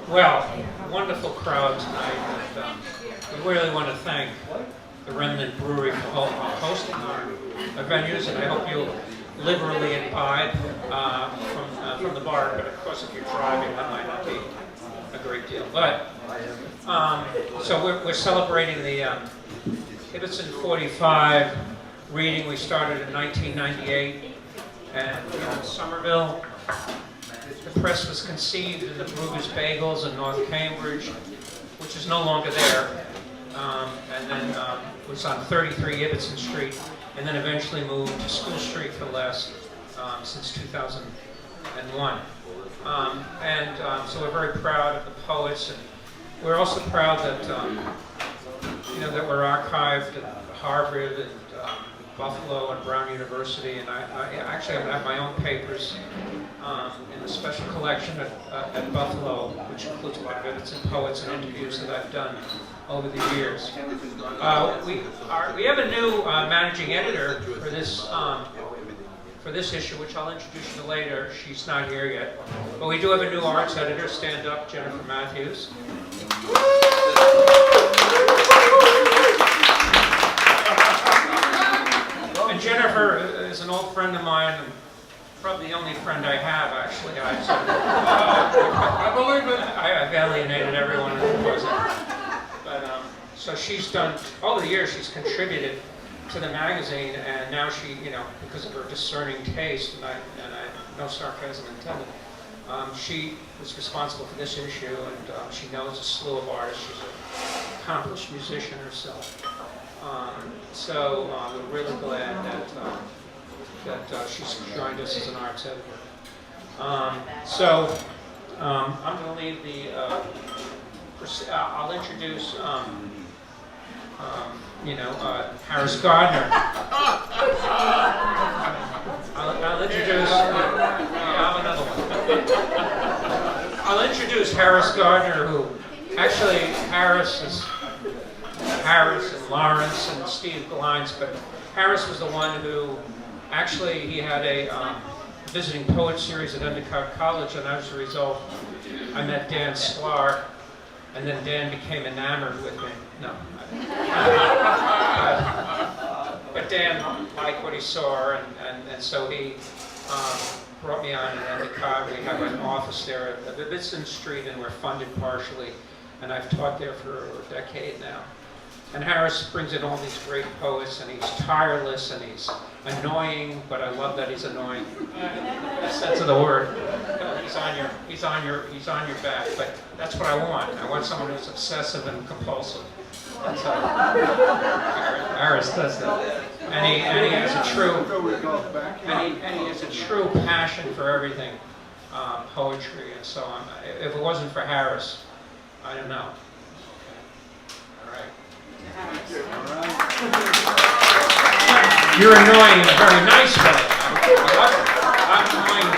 Well, wonderful crowd tonight, and we really want to thank the Remnant Brewery for hosting our venues, and I hope you'll liberally imbibe from the bar, but of course if you're driving that might not be a great deal. But, so we're celebrating the Ibbetson 45 reading. We started in 1998, and in Somerville. The press was conceived in the Brewers Bagels in North Cambridge, which is no longer there, and then was on 33 Ibbetson Street, and then eventually moved to School Street for the last, since 2001. So we're very proud of the poets, and we're also proud that, that we're archived at Harvard and Buffalo and Brown University, and I actually have my own papers in a special collection at Buffalo, which includes a lot of Ibbetson poets and interviews that I've done over the years. We have a new managing editor for this issue, which I'll introduce you to later. She's not here yet, but we do have a new arts editor. Stand up, Jennifer Matthews. And Jennifer is an old friend of mine, and probably the only friend I have, actually. I believe it. I've alienated everyone who wasn't. But, so she's done, over the years, she's contributed to the magazine, and now she, because of her discerning taste, and I no sarcasm intended, she was responsible for this issue, and she knows a slew of artists. She's an accomplished musician herself. So we're really glad that she's joined us as an arts editor. I'm going to leave the. I'll introduce. Harris Gardner. I'll introduce. I'll have another one. I'll introduce Harris Gardner, who actually Harris and Lawrence and Steve Glines, but Harris was the one who actually he had a visiting poet series at Endicott College, and as a result, I met Dan Sklar, and then Dan became enamored with me. No. But Dan liked what he saw, and so he brought me on at Endicott. We have an office there at Ibbetson Street, and we're funded partially, and I've taught there for a decade now. And Harris brings in all these great poets, and he's tireless, and he's annoying, but I love that he's annoying. In the best sense of the word. He's on your back, but that's what I want. I want someone who's obsessive and compulsive. That's how Harris does that. And he has a true passion for everything, poetry and so on. If it wasn't for Harris, I don't know. You're annoying in a very nice way. I'm annoying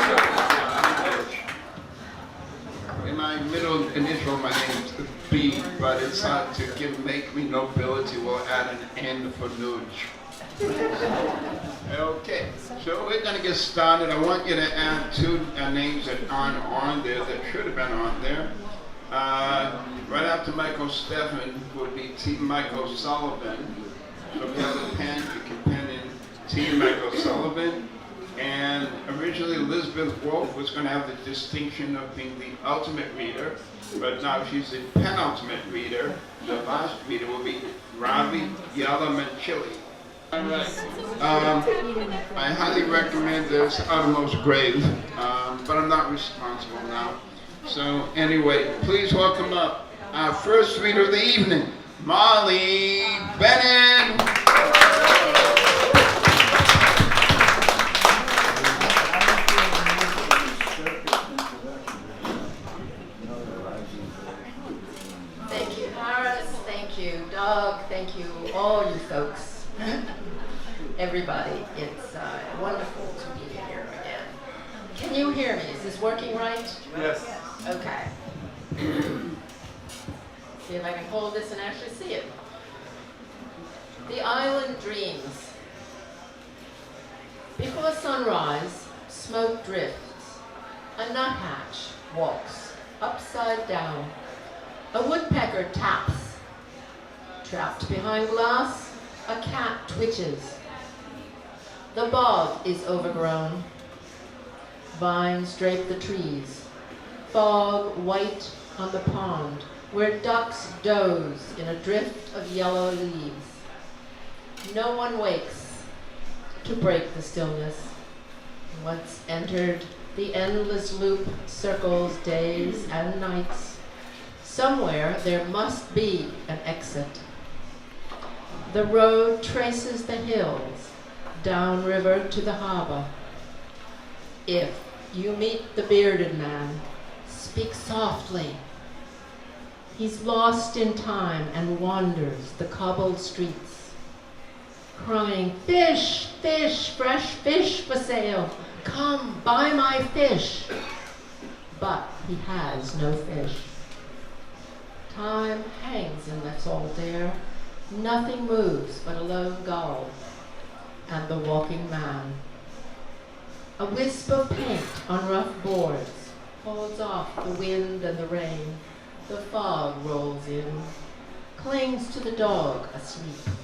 too. In my middle initial, my name is B, but it's hard to make me nobility. We'll add an N for Nuge. Okay, so we're going to get started. I want you to add two names that aren't on there that should have been on there. Right after Michael Stephan would be T. Michael Sullivan. So if you have a pen, you can pen in T. Michael Sullivan. And originally Elizabeth Wolfe was going to have the distinction of being the ultimate reader, but now she's the penultimate reader. The last reader will be Ravi Yalamanchili. All right. I highly recommend this, Uttermost Grave, but I'm not responsible now. So anyway, please welcome up our first reader of the evening, Molly Bennett. Thank you, Harris. Thank you, Doug. Thank you, all you folks. Everybody, it's wonderful to be here again. Can you hear me? Is this working right? Yes. Okay. See if I can hold this and actually see it. The Island Dreams. Before sunrise, Smoke drifts. A nuthatch walks upside down. A woodpecker taps. Trapped behind glass, a cat twitches. The bog is overgrown. Vines drape the trees. Fog white on the pond, where ducks doze in a drift of yellow leaves. No one wakes to break the stillness. Once entered, the endless loop circles days and nights. Somewhere there must be an exit. The road traces the hills, downriver to the harbor. If you meet the bearded man, speak softly. He's lost in time and wanders the cobbled streets, crying, "Fish, fish, fresh fish for sale. Come, buy my fish." But he has no fish. Time hangs in the salt air. Nothing moves but a lone gull and the walking man. A wisp of paint on rough boards holds off the wind and the rain. The fog rolls in, clings to the dog asleep,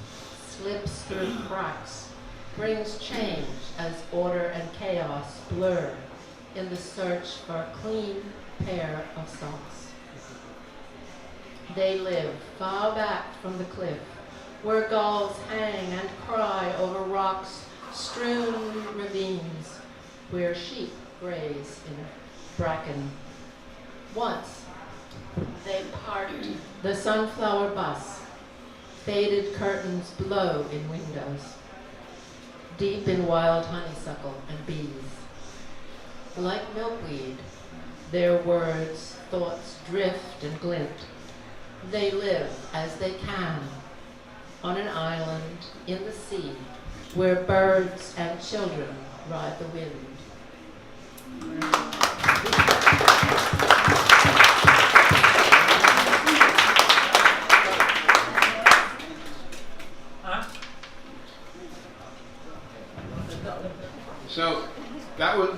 slips through cracks, brings change as order and chaos blur in the search for a clean pair of socks. They live far back from the cliff, where gulls hang and cry over rocks strewn ravines, where sheep graze in bracken. Once they parked the sunflower bus. Faded curtains blow in windows, deep in wild honeysuckle and bees. Like milkweed, their words, thoughts drift and glint. They live as they can, on an island in the sea, where birds and children ride the wind. So that was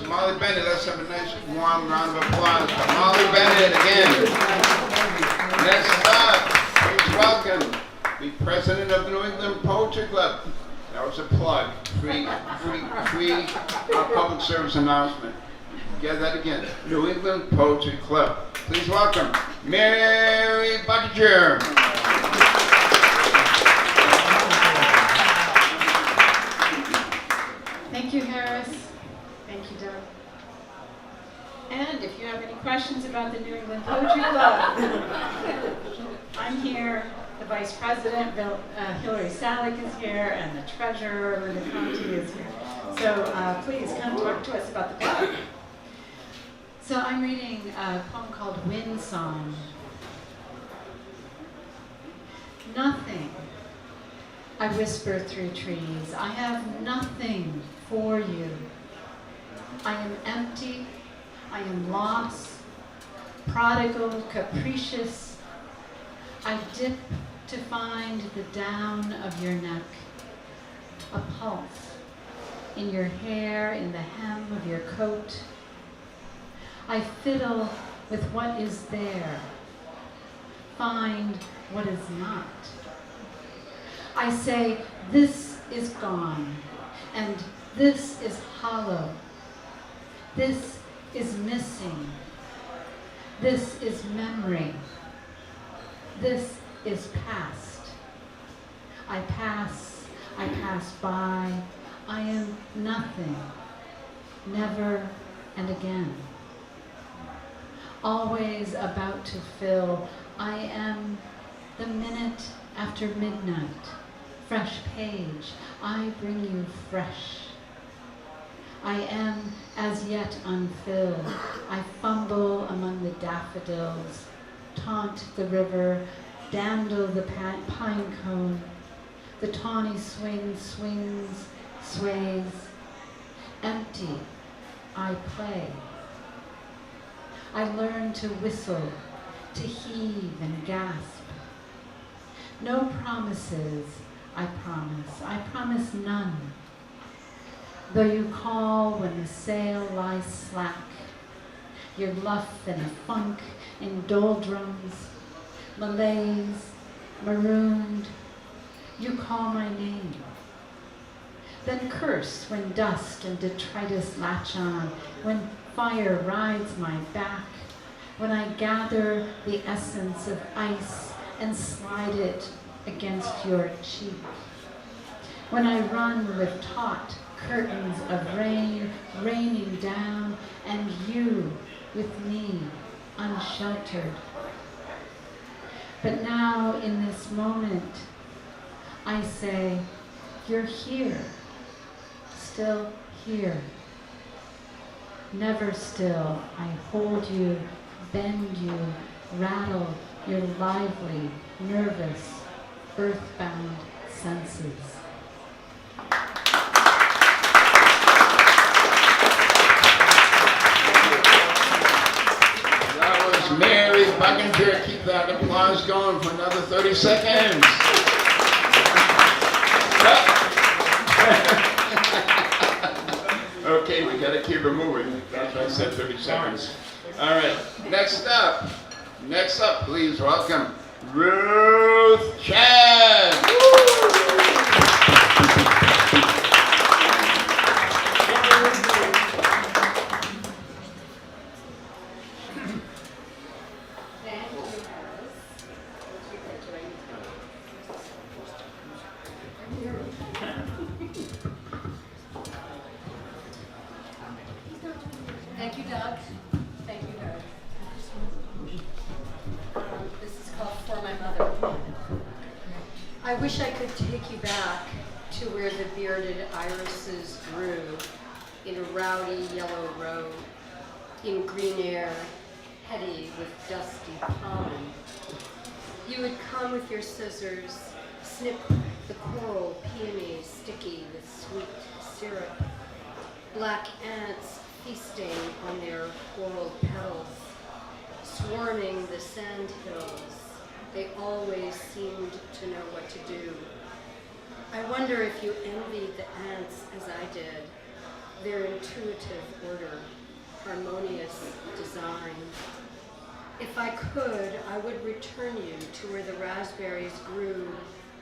Molly Bennett. Let's have a nice warm round of applause for Molly Bennett again. Next up, please welcome the president of the New England Poetry Club. That was a plug, free public service announcement. Get that again. New England Poetry Club. Please welcome Mary Buttigieg. Thank you, Harris. Thank you, Doug. And if you have any questions about the New England Poetry Club, I'm here. The Vice President, Hillary Salick, is here, and the Treasurer, Linda Conti, is here. So please come talk to us about the club. So I'm reading a poem called Wind Song. Nothing, I whisper through trees. I have nothing for you. I am empty. I am lost, prodigal, capricious. I dip to find the down of your neck, a pulse in your hair, in the hem of your coat. I fiddle with what is there, find what is not. I say, this is gone, and this is hollow. This is missing. This is memory. This is past. I pass by. I am nothing, never and again. Always about to fill. I am the minute after midnight. Fresh page, I bring you fresh. I am as yet unfilled. I fumble among the daffodils, taunt the river, dandle the pine cone. The tawny swing swings, sways. Empty, I play. I learn to whistle, to heave and gasp. No promises, I promise none. though you call when the sail lies slack, your luff and a funk in doldrums, malaise, marooned, you call my name. Then curse when dust and detritus latch on, when fire rides my back, when I gather the essence of ice and slide it against your cheek, when I run with taut curtains of rain raining down, and you with me unsheltered. But now in this moment, I say, you're here, still here. Never still, I hold you, bend you, rattle your lively, nervous, earthbound senses. That was Mary Buckinger. Keep that applause going for another 30 seconds. Okay, we gotta keep it moving. That's why I said 30 seconds. All right, next up, please welcome Ruth Chad. Thank you, Doug. Thank you, Doug. This is called For My Mother. I wish I could take you back to where the bearded irises grew in a rowdy yellow road, in green air, heady with dusty pollen. You would come with your scissors, snip the coral peony sticky with sweet syrup, black ants feasting on their coral petals, swarming the sand hills. They always seemed to know what to do. I wonder if you envied the ants as I did, their intuitive order, harmonious design. If I could, I would return you to where the raspberries grew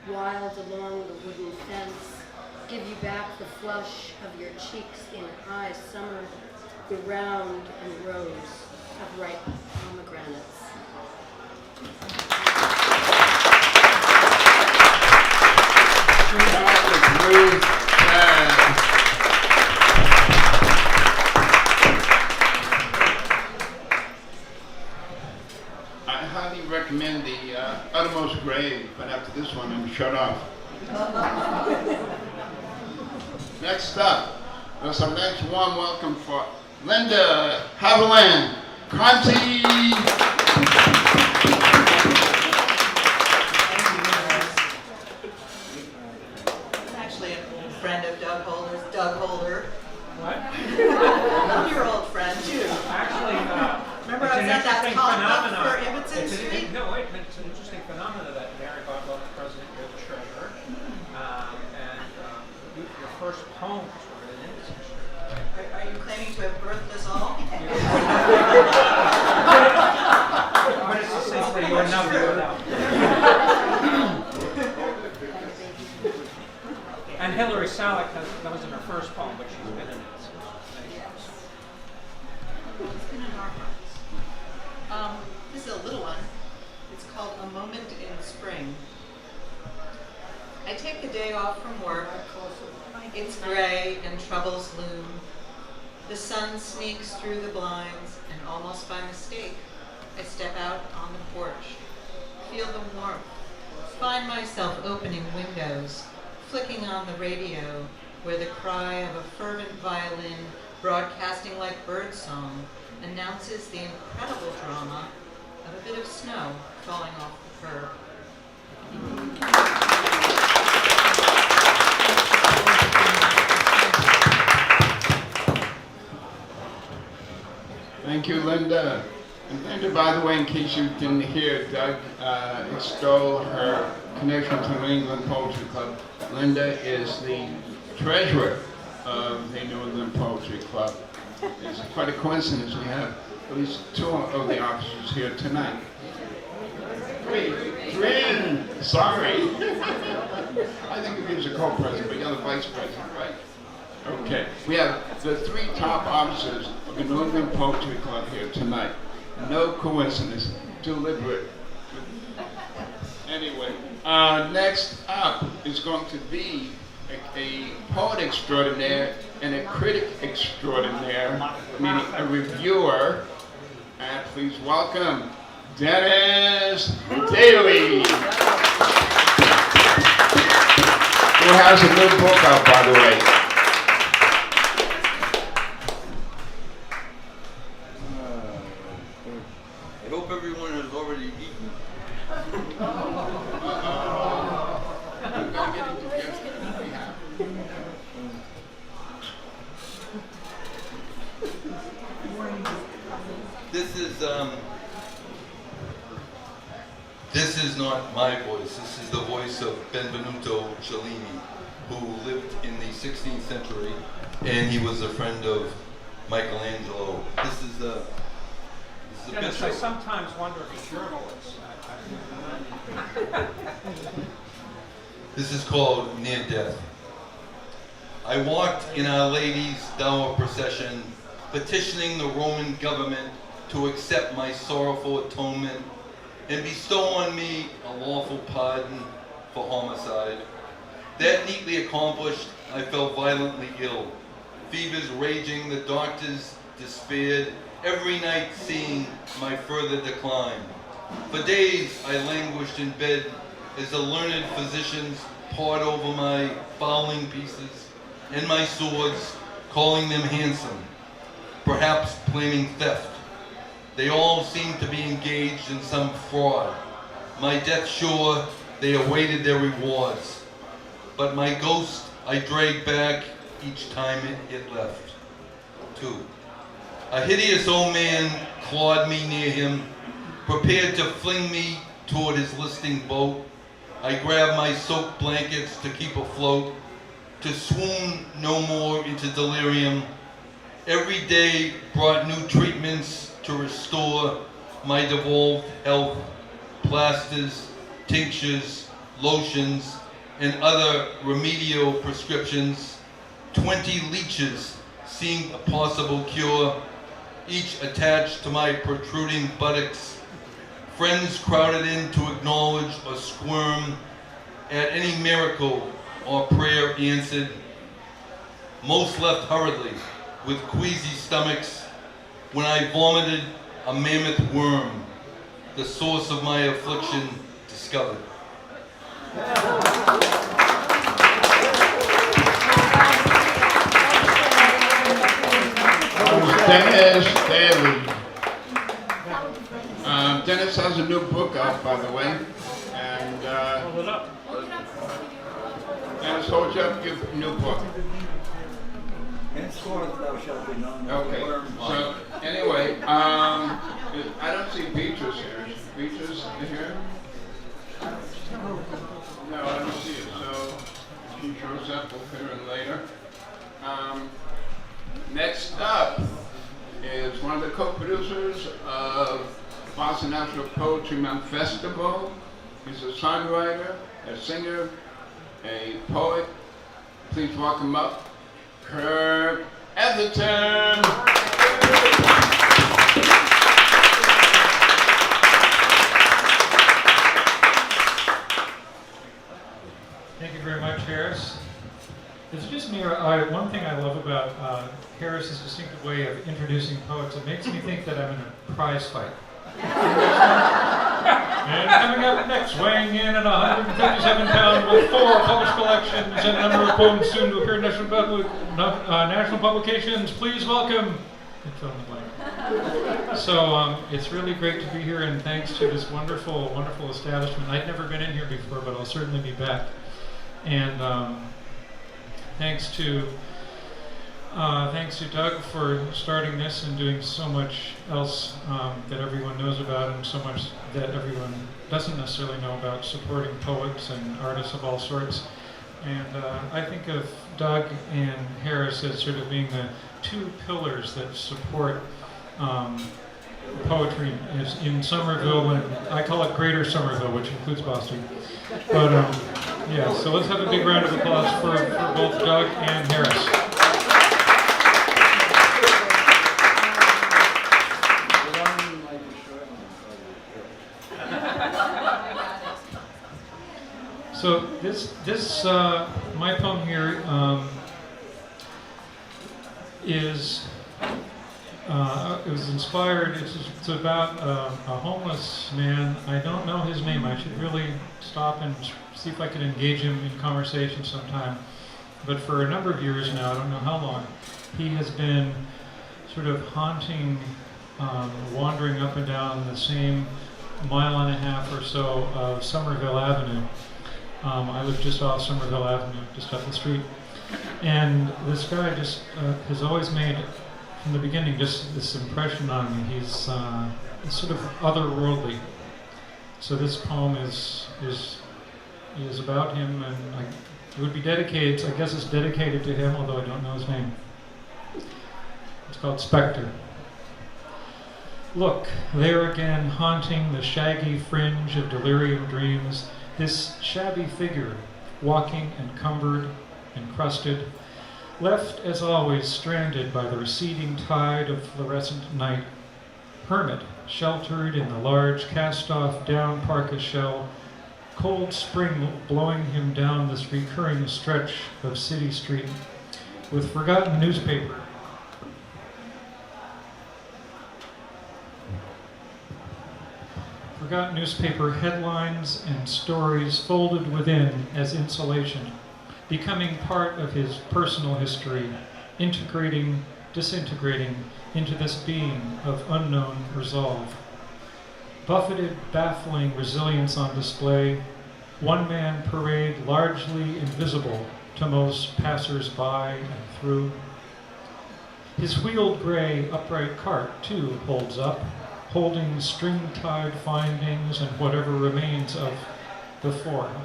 wild along the wooden fence, give you back the flush of your cheeks in high summer, the round and rows of ripe pomegranates. I highly recommend the Uttermost Grave, but after this one, I'm shut off. Next up, there's our next warm welcome for Linda Haviland Conti. Actually, a friend of Doug Holder's, Doug Holder. What? I'm your old friend too. Actually, Remember it's I an was at that interesting pop-up phenomenon. for Ibbetson It's Street? No, wait, it's an interesting phenomenon that Mary Barlow, the president, you're the treasurer, and your first poems were in Ibbetson Street. Are you claiming to have birthed us all? But it's the same thing, you're number without. And Hilary Salek, that was in her first poem, but she's been in it. So It's been in our hearts. This is a little one. It's called A Moment in Spring. I take the day off from work. It's gray and troubles loom. The sun sneaks through the blinds, and almost by mistake, I step out on the porch, feel the warmth, find myself opening windows, flicking on the radio, where the cry of a fervent violin, broadcasting like birdsong, announces the incredible drama of a bit of snow falling off the curb. Thank you, Linda. And Linda, by the way, in case you didn't hear, Doug extolled her connection to New England Poetry Club. Linda is the treasurer of the New England Poetry Club. It's quite a coincidence we have at least 2 of the officers here tonight. Three, sorry. I think of you as a co-president, but you're the vice president, right? Okay, we have the 3 top officers of the New England Poetry Club here tonight. No coincidence, deliberate. Anyway, next up is going to be a poet extraordinaire and a critic extraordinaire, meaning a reviewer. And please welcome Dennis Daly, who has a new book out, by the way. I hope everyone has already eaten. I'm gonna get into this. We have. This is not my voice. This is the voice of Benvenuto Cellini, who lived in the 16th century, and he was a friend of Michelangelo. This is a Dennis, I sometimes wonder if journalists. This is called Near Death. I walked in Our Lady's dower procession, petitioning the Roman government to accept my sorrowful atonement and bestow on me a lawful pardon for homicide. That neatly accomplished, I fell violently ill. Fevers raging, the doctors despaired, every night seeing my further decline. For days I languished in bed as the learned physicians pored over my fowling pieces and my swords, calling them handsome, perhaps claiming theft. They all seemed to be engaged in some fraud. My death sure, they awaited their rewards. But my ghost I dragged back each time it left. 2. A hideous old man clawed me near him, prepared to fling me toward his listing boat. I grabbed my soaked blankets to keep afloat, to swoon no more into delirium. Every day brought new treatments to restore my devolved health, plasters, tinctures, lotions, and other remedial prescriptions. 20 leeches seemed a possible cure, each attached to my protruding buttocks. Friends crowded in to acknowledge or squirm at any miracle or prayer answered. Most left hurriedly with queasy stomachs when I vomited a mammoth worm, the source of my affliction discovered. Dennis Daly. Dennis has a new book out, by the way, and Hold it up. Dennis, hold up your new book. Henceforth thou shalt be known as Okay, the worm. so anyway, I don't see Beatrice here. Is Beatrice here? No, I don't see it, so she shows up, we'll fit her in later. Next up is one of the co-producers of Boston National Poetry Month Festival. He's a songwriter, a singer, a poet. Please welcome up Kirk Ibbetson. Thank you very much, Harris. It's just me, one thing I love about Harris's distinctive way of introducing poets, it makes me think that I'm in a prize fight. And coming up next, weighing in at 157 pounds with 4 published collections and a number of poems soon to appear in national publications, please welcome, fill in the blank. So it's really great to be here, and thanks to this wonderful, wonderful establishment. I'd never been in here before, but I'll certainly be back. And thanks to Doug for starting this and doing so much else that everyone knows about, and so much that everyone doesn't necessarily know about, supporting poets and artists of all sorts. And I think of Doug and Harris as sort of being the two pillars that support poetry in Somerville, and I call it Greater Somerville, which includes Boston. But yeah, so let's have a big round of applause for both Doug and Harris. So this my poem here is it was inspired. It's about a homeless man. I don't know his name. I should really stop and see if I can engage him in conversation sometime. But for a number of years now, I don't know how long, he has been sort of haunting, wandering up and down the same mile and a half or so of Somerville Avenue. I live just off Somerville Avenue, just up the street. And this guy just has always made, from the beginning, just this impression on me. He's sort of otherworldly. So this poem is about him, and it would be dedicated, I guess it's dedicated to him, although I don't know his name. It's called Spectre. Look, there again, haunting the shaggy fringe of delirium dreams, this shabby figure, walking encumbered, encrusted, left as always stranded by the receding tide of fluorescent night. Hermit, sheltered in the large cast-off down parka shell, cold spring blowing him down this recurring stretch of city street, with forgotten newspaper. Forgotten newspaper headlines and stories folded within as insulation, becoming part of his personal history, integrating, disintegrating into this being of unknown resolve. Buffeted, baffling resilience on display, one-man parade largely invisible to most passers-by and through. His wheeled gray upright cart, too, holds up, holding string-tied findings and whatever remains of before him.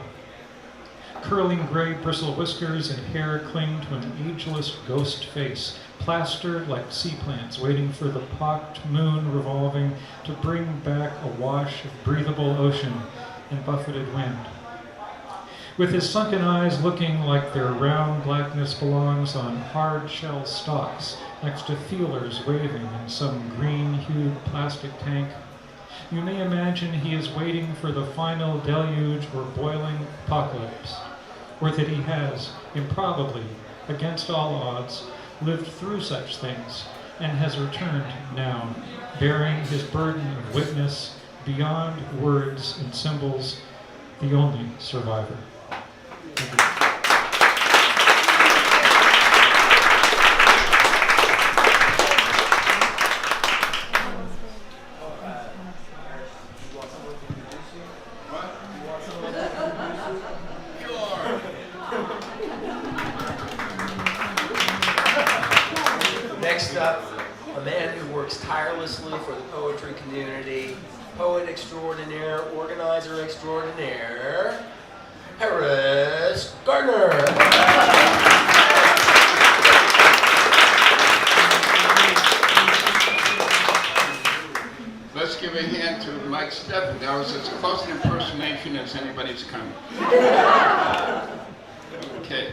Curling gray bristle whiskers and hair cling to an ageless ghost face, plastered like sea plants waiting for the pocked moon revolving to bring back a wash of breathable ocean and buffeted wind. With his sunken eyes looking like their round blackness belongs on hard shell stalks next to feelers waving in some green-hued plastic tank, you may imagine he is waiting for the final deluge or boiling apocalypse, or that he has, improbably, against all odds, lived through such things and has returned now, bearing his burden of witness beyond words and symbols, the only survivor. Thank you. Next up, a man who works tirelessly for the poetry community, poet extraordinaire, organizer extraordinaire, Harris Gardner. Let's give a hand to Mike Steffen. That was as close an impersonation as anybody's come. Okay.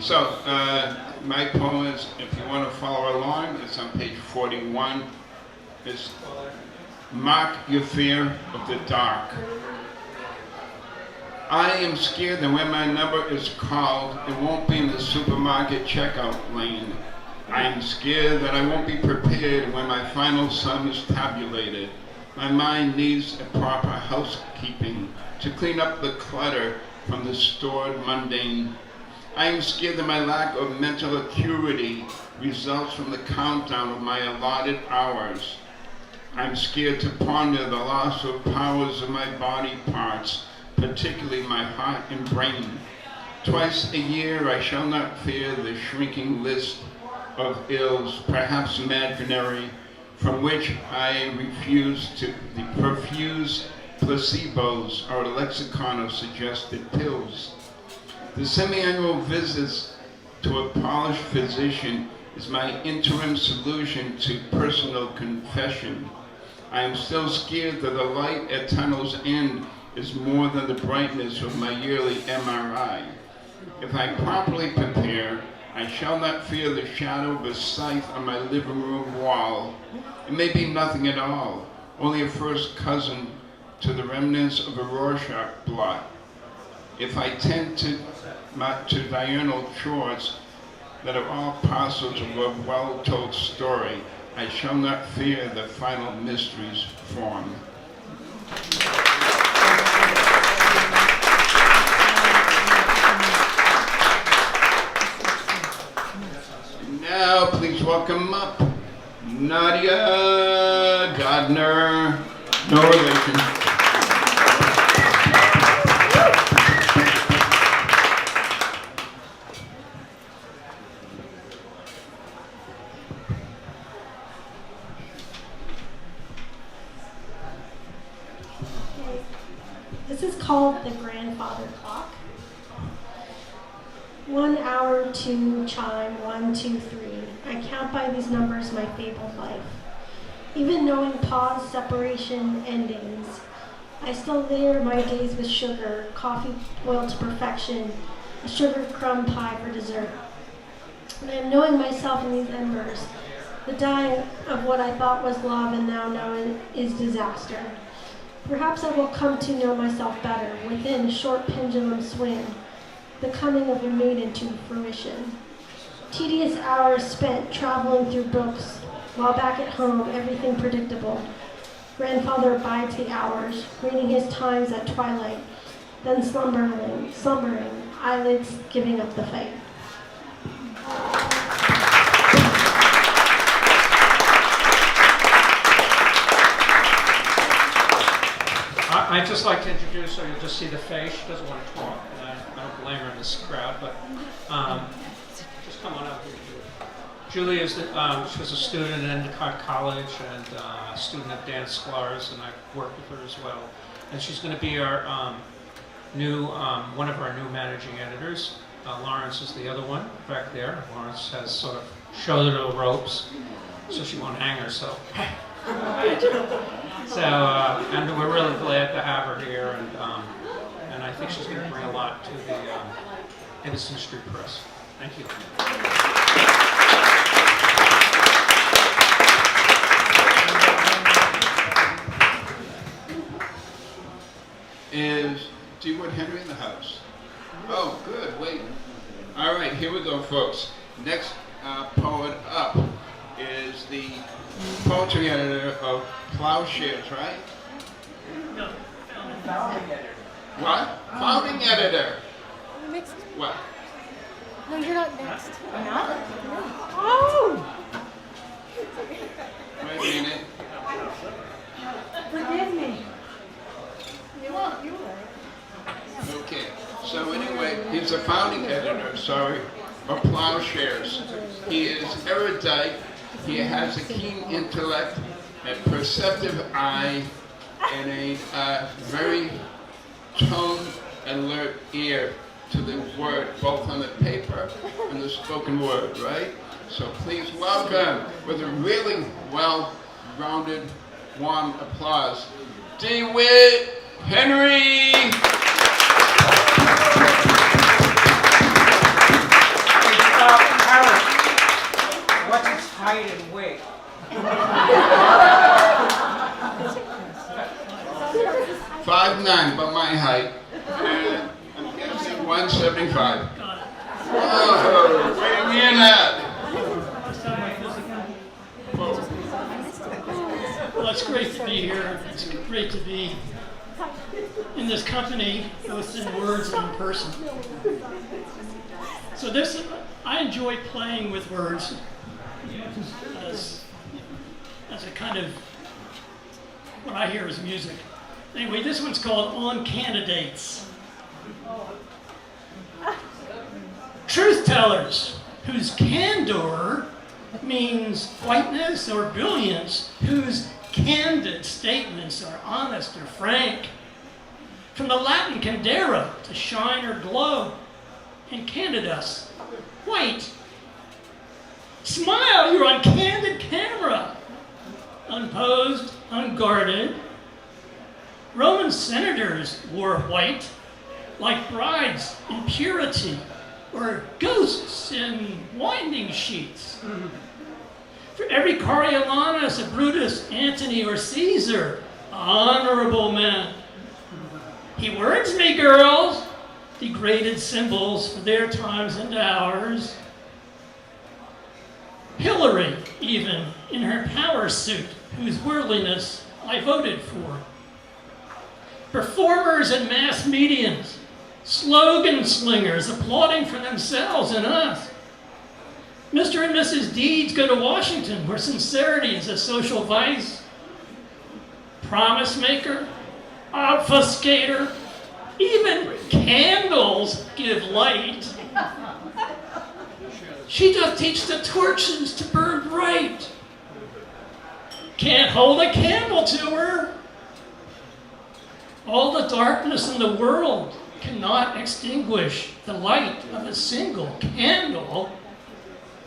So, my poem is, if you want to follow along, it's on page 41. It's Mark Your Fear of the Dark. I am scared that when my number is called, it won't be in the supermarket checkout lane. I am scared that I won't be prepared when my final sum is tabulated. My mind needs a proper housekeeping to clean up the clutter from the stored mundane. I am scared that my lack of mental acuity results from the countdown of my allotted hours. I'm scared to ponder the loss of powers of my body parts, particularly my heart and brain. Twice a year I shall not fear the shrinking list of ills, perhaps imaginary, from which I refuse to the profuse placebos or a lexicon of suggested pills. The semi-annual visits to a polished physician is my interim solution to personal confession. I am still scared that the light at tunnel's end is more than the brightness of my yearly MRI. If I properly prepare, I shall not fear the shadow of a scythe on my living room wall. It may be nothing at all, only a first cousin to the remnants of a Rorschach blot. If I tend to diurnal chores that are all parcels of a well-told story, I shall not fear the final mysteries form. Now, please welcome up Nadia Gardner, no relation. This is called the grandfather clock. 1 hour, 2, chime, 1, 2, 3. I count by these numbers my fabled life. Even knowing pause, separation, endings, I still layer my days with sugar, coffee boiled to perfection, a sugar crumb pie for dessert. And I am knowing myself in these embers, the dying of what I thought was love and now know is disaster. Perhaps I will come to know myself better within a short pendulum swing, the coming of a maiden to fruition. Tedious hours spent traveling through books, while back at home everything predictable. Grandfather abides the hours, reading his times at twilight, then slumbering, eyelids giving up the fight. I'd just like to introduce her. You'll just see the face. She doesn't want to talk, and I don't blame her in this crowd, but just come on up here. Julie is she was a student at Endicott College and a student at Dan Sklar's, and I've worked with her as well. And she's going to be our one of our new managing editors. Lawrence is the other one back there. Lawrence has sort of showed her the ropes, so she won't hang herself. So, and we're really glad to have her here, and I think she's going to bring a lot to the Ibbetson Street Press. Thank you. Do you want Henry in the house? Oh, good, wait. All right, here we go, folks. Next poet up is the poetry editor of Plowshares, right? No, founding editor. What? Founding editor. Next. What? No, you're not next. I'm not? No. Oh! Wait a minute. Forgive me. You were. Okay. So anyway, he's a founding editor, sorry, of Plowshares. He is erudite. He has a keen intellect, a perceptive eye, and a very tone-alert ear to the word, both on the paper and the spoken word, right? So please welcome, with a really well-rounded, warm applause, DeWitt Henry! What's its height and weight? 5'9", but my height. And I'm guessing 175. Oh, bring me in that. Well, it's great to be here. It's great to be in this company, both in words and in person. So I enjoy playing with words as a kind of what I hear as music. Anyway, this one's called On Candidates. Truth tellers whose candor means whiteness or brilliance, whose candid statements are honest or frank. From the Latin candere, to shine or glow, and candid us. White. Smile, you're on candid camera. Unposed, unguarded. Roman senators wore white, like brides in purity, or ghosts in winding sheets. For every Coriolanus, a Brutus, Antony, or Caesar, honorable men. He words me, girls, degraded symbols for their times and ours. Hillary, even, in her power suit, whose worldliness I voted for. Performers and mass mediums, slogan slingers applauding for themselves and us. Mr. and Mrs. Deeds go to Washington, where sincerity is a social vice. Promise maker, obfuscator, even candles give light. She doth teach the torches to burn bright. Can't hold a candle to her. All the darkness in the world cannot extinguish the light of a single candle,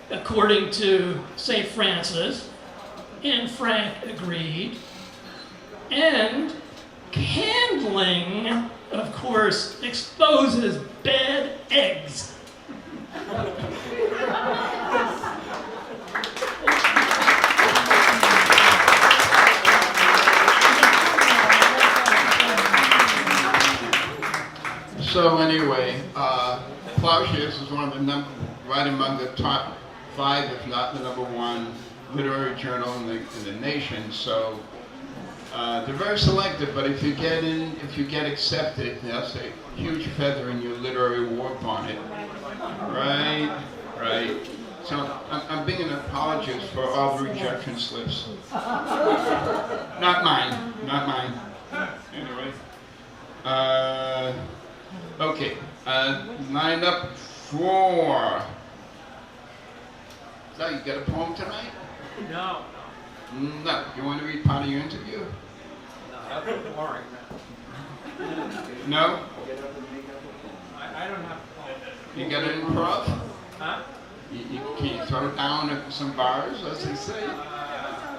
according to St. Francis, and Frank agreed. And candling, of course, exposes bad eggs. So anyway, Plowshares is one of the right among the top 5, if not the #1 literary journal in the nation. So they're very selective, but if you get accepted, that's a huge feather in your literary war bonnet. Right, right. So I'm being an apologist for all the rejection slips. Not mine, not mine. Anyway. Okay, lined up 4. So you got a poem tonight? No. No. You want to read part of your interview? No, that's boring. No? I don't have a poem. You got an improv? Huh? Can you throw down some bars, as they say?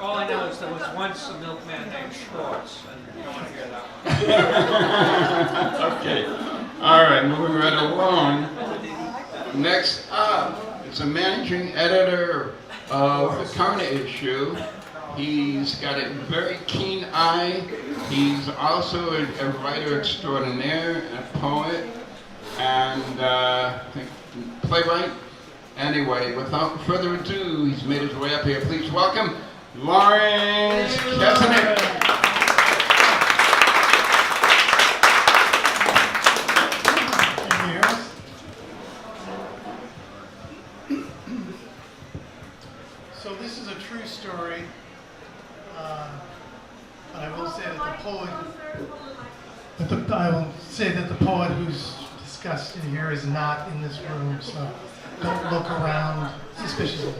All I know is there was once a milkman named Schwartz, and you don't want to hear that one. Okay. All right, moving right along. Next up, it's a managing editor of the current issue. He's got a very keen eye. He's also a writer extraordinaire, and a poet, and I think playwright. Anyway, without further ado, he's made his way up here. Please welcome Lawrence Kesenick. So this is a true story, but I will say that the poet who's discussed in here is not in this room, so don't look around suspiciously.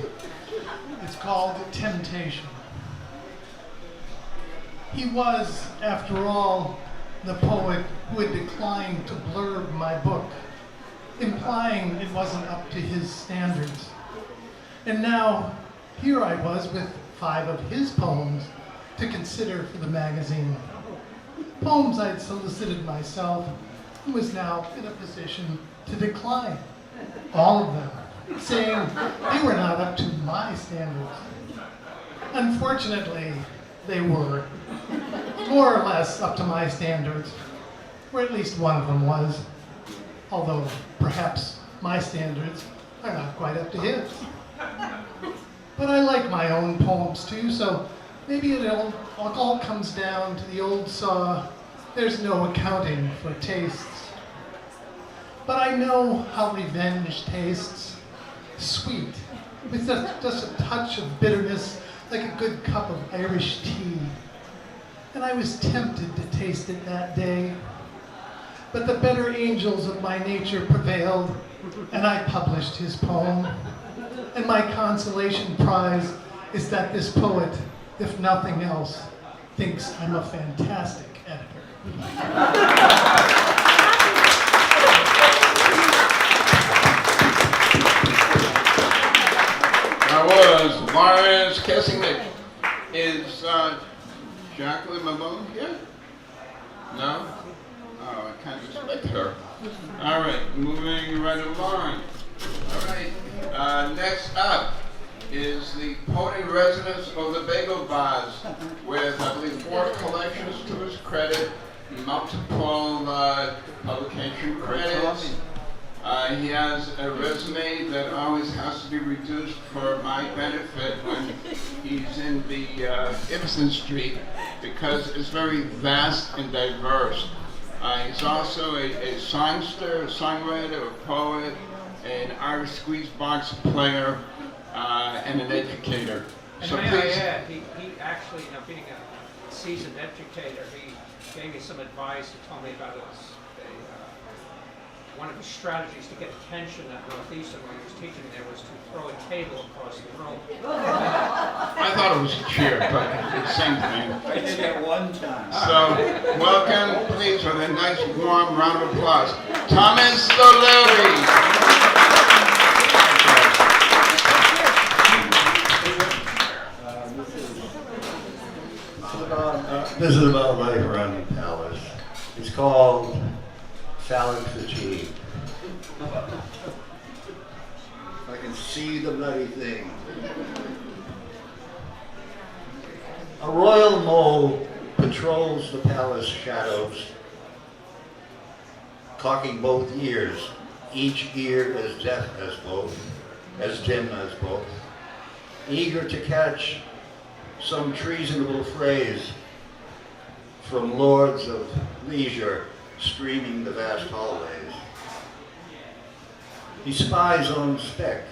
It's called Temptation. He was, after all, the poet who had declined to blurb my book, implying it wasn't up to his standards. And now, here I was with 5 of his poems to consider for the magazine. Poems I'd solicited myself and was now in a position to decline all of them, saying they were not up to my standards. Unfortunately, they were more or less up to my standards, or at least one of them was, although perhaps my standards are not quite up to his. But I like my own poems too, so maybe it all comes down to the old saw, there's no accounting for tastes. But I know how revenge tastes, sweet, with just a touch of bitterness, like a good cup of Irish tea. And I was tempted to taste it that day. But the better angels of my nature prevailed, and I published his poem. And my consolation prize is that this poet, if nothing else, thinks I'm a fantastic editor. was Lars Kessington. Is Jacqueline Malone here? No? Oh, I kind of expect her. All right, moving right along. All right, next up is the poet in residence of the Bagel Vase, with, I believe, 4 collections to his credit, multiple publication credits. He has a resume that always has to be reduced for my benefit when he's in the Ibbetson Street, because it's very vast and diverse. He's also a songster, a songwriter, a poet, an Irish squeeze box player, and an educator. And So may I please, add, he actually, being a seasoned educator, he gave me some advice. He told me about one of his strategies to get attention at Northeastern when he was teaching there was to throw a table across the room. I thought it was a chair, but it's the same thing. I did that one time. So, welcome, please, with a nice warm round of applause, Thomas O'Leary. This is about life around the palace. It's called Phallic Fatigue. I can see the bloody thing. A royal mole patrols the palace shadows, cocking both ears, each ear as deaf as both, as dim as both, eager to catch some treasonable phrase from lords of leisure streaming the vast hallways. He spies on spec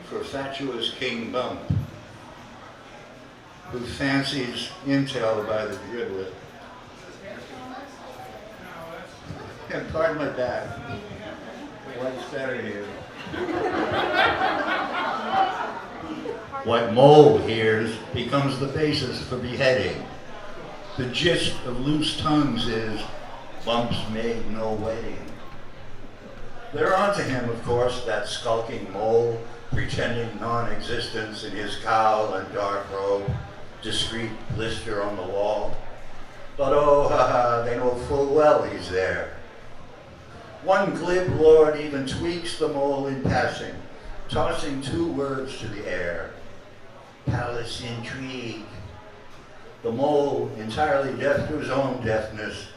for fatuous King Bump, who fancies intel by the driblet. And pardon my back, what's better here? What Mole hears becomes the basis for beheading. The gist of loose tongues is, Bump's made no wedding. They're onto him, of course, that skulking mole, pretending non-existence in his cowl and dark robe, discreet blister on the wall. But oh, haha, they know full well he's there. One glib lord even tweaks the mole in passing, tossing 2 words to the air. Palace intrigue. The mole, entirely deaf to his own deafness,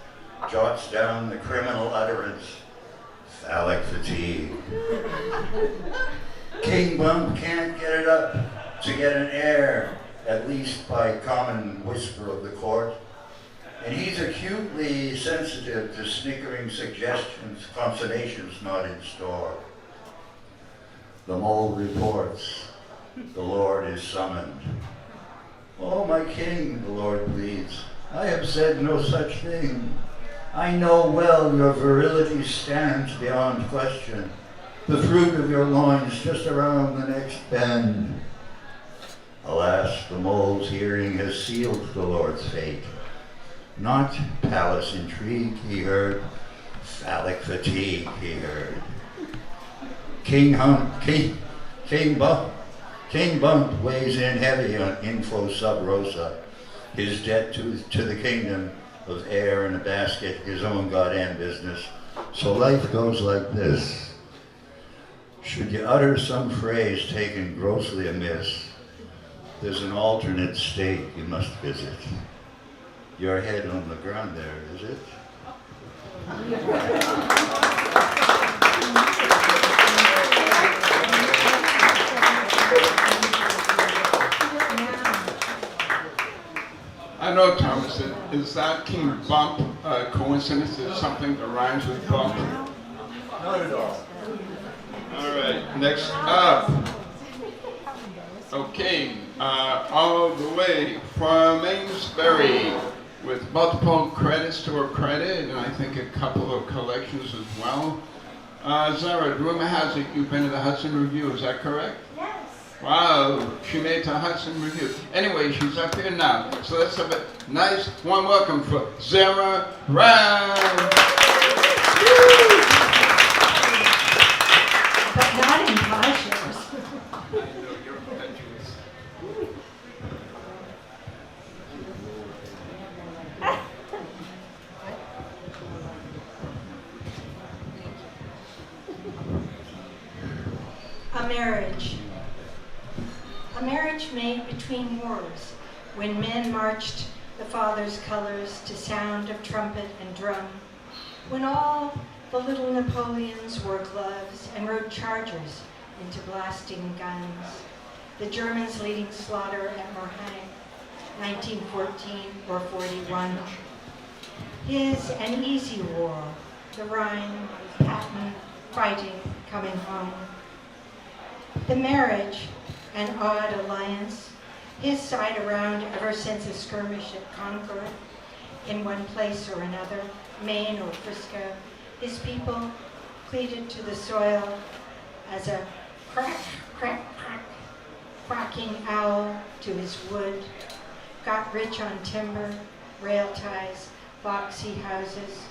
jots down the criminal utterance, Phallic fatigue. King Bump can't get it up to get an air, at least by common whisper of the court, and he's acutely sensitive to snickering suggestions, consonnations not in store. The mole reports, the Lord is summoned. Oh, my king, the Lord pleads, I have said no such thing. I know well your virility stands beyond question. The fruit of your loins just around the next bend. Alas, the mole's hearing has sealed the Lord's fate. Not palace intrigue, he heard. Phallic fatigue, he heard. King Bump weighs in heavy on info sub rosa. His debt to the kingdom of air in a basket, his own goddamn business. So life goes like this. Should you utter some phrase taken grossly amiss, there's an alternate state you must visit. Your head on the ground there, is it? I know, Thomas, is that King Bump a coincidence? Is something that rhymes with bump? Not at all. All right, next up. Okay, all the way from Amesbury, with multiple credits to her credit, and I think a couple of collections as well. Zara, rumor has it you've been to the Hudson Review, is that correct? Yes. Wow, she made it to Hudson Review. Anyway, she's up here now. So let's have a nice warm welcome for Zara Brown. But not in my shows. A marriage made between wars, when men marched the father's colors to sound of trumpet and drum, when all the little Napoleons wore gloves and rode chargers into blasting guns, the Germans leading slaughter at Morhaime, 1914 or 41. His an easy war, the Rhine, Patton, fighting, coming home. The marriage, an odd alliance, his side around ever since a skirmish at Concord, in one place or another, Maine or Frisco, his people cleated to the soil as a crack, crack, crack, quacking owl to his wood, got rich on timber, rail ties, boxy houses.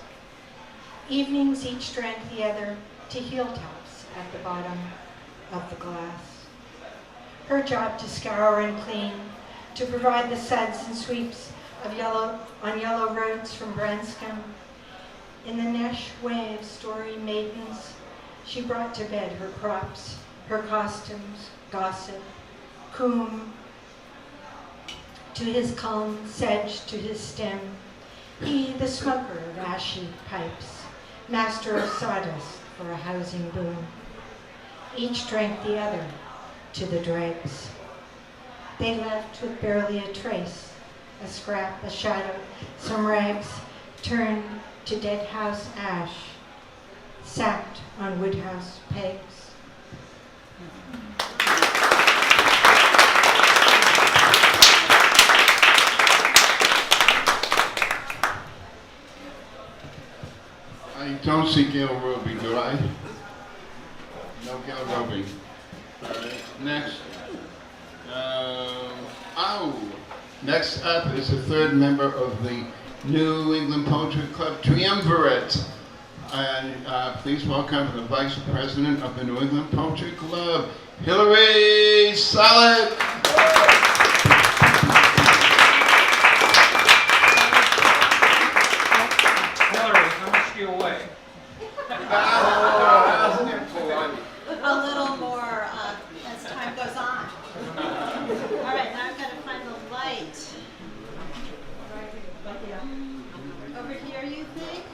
Evenings each drank the other to heel-tops at the bottom of the glass. Her job to scour and clean, to provide the suds and sweeps of yellow roads from Branscombe. In the Nesh wave story maidens, she brought to bed her crops, her costumes, gossip, coombe to his calm, sedge to his stem. He, the smoker of ashy pipes, master of sawdust for a housing boom. Each drank the other to the dregs. They left with barely a trace, a scrap, a shadow, some rags turned to dead house ash, sacked on woodhouse pegs. I don't see Gail Roby, do I? No Gail Roby. All right, next. Next up is the third member of the New England Poetry Club Triumvirate. And please welcome the Vice President of the New England Poetry Club, Hillary Salad. A little more as time goes on. All right, now I've got to find the light. Over here, you think?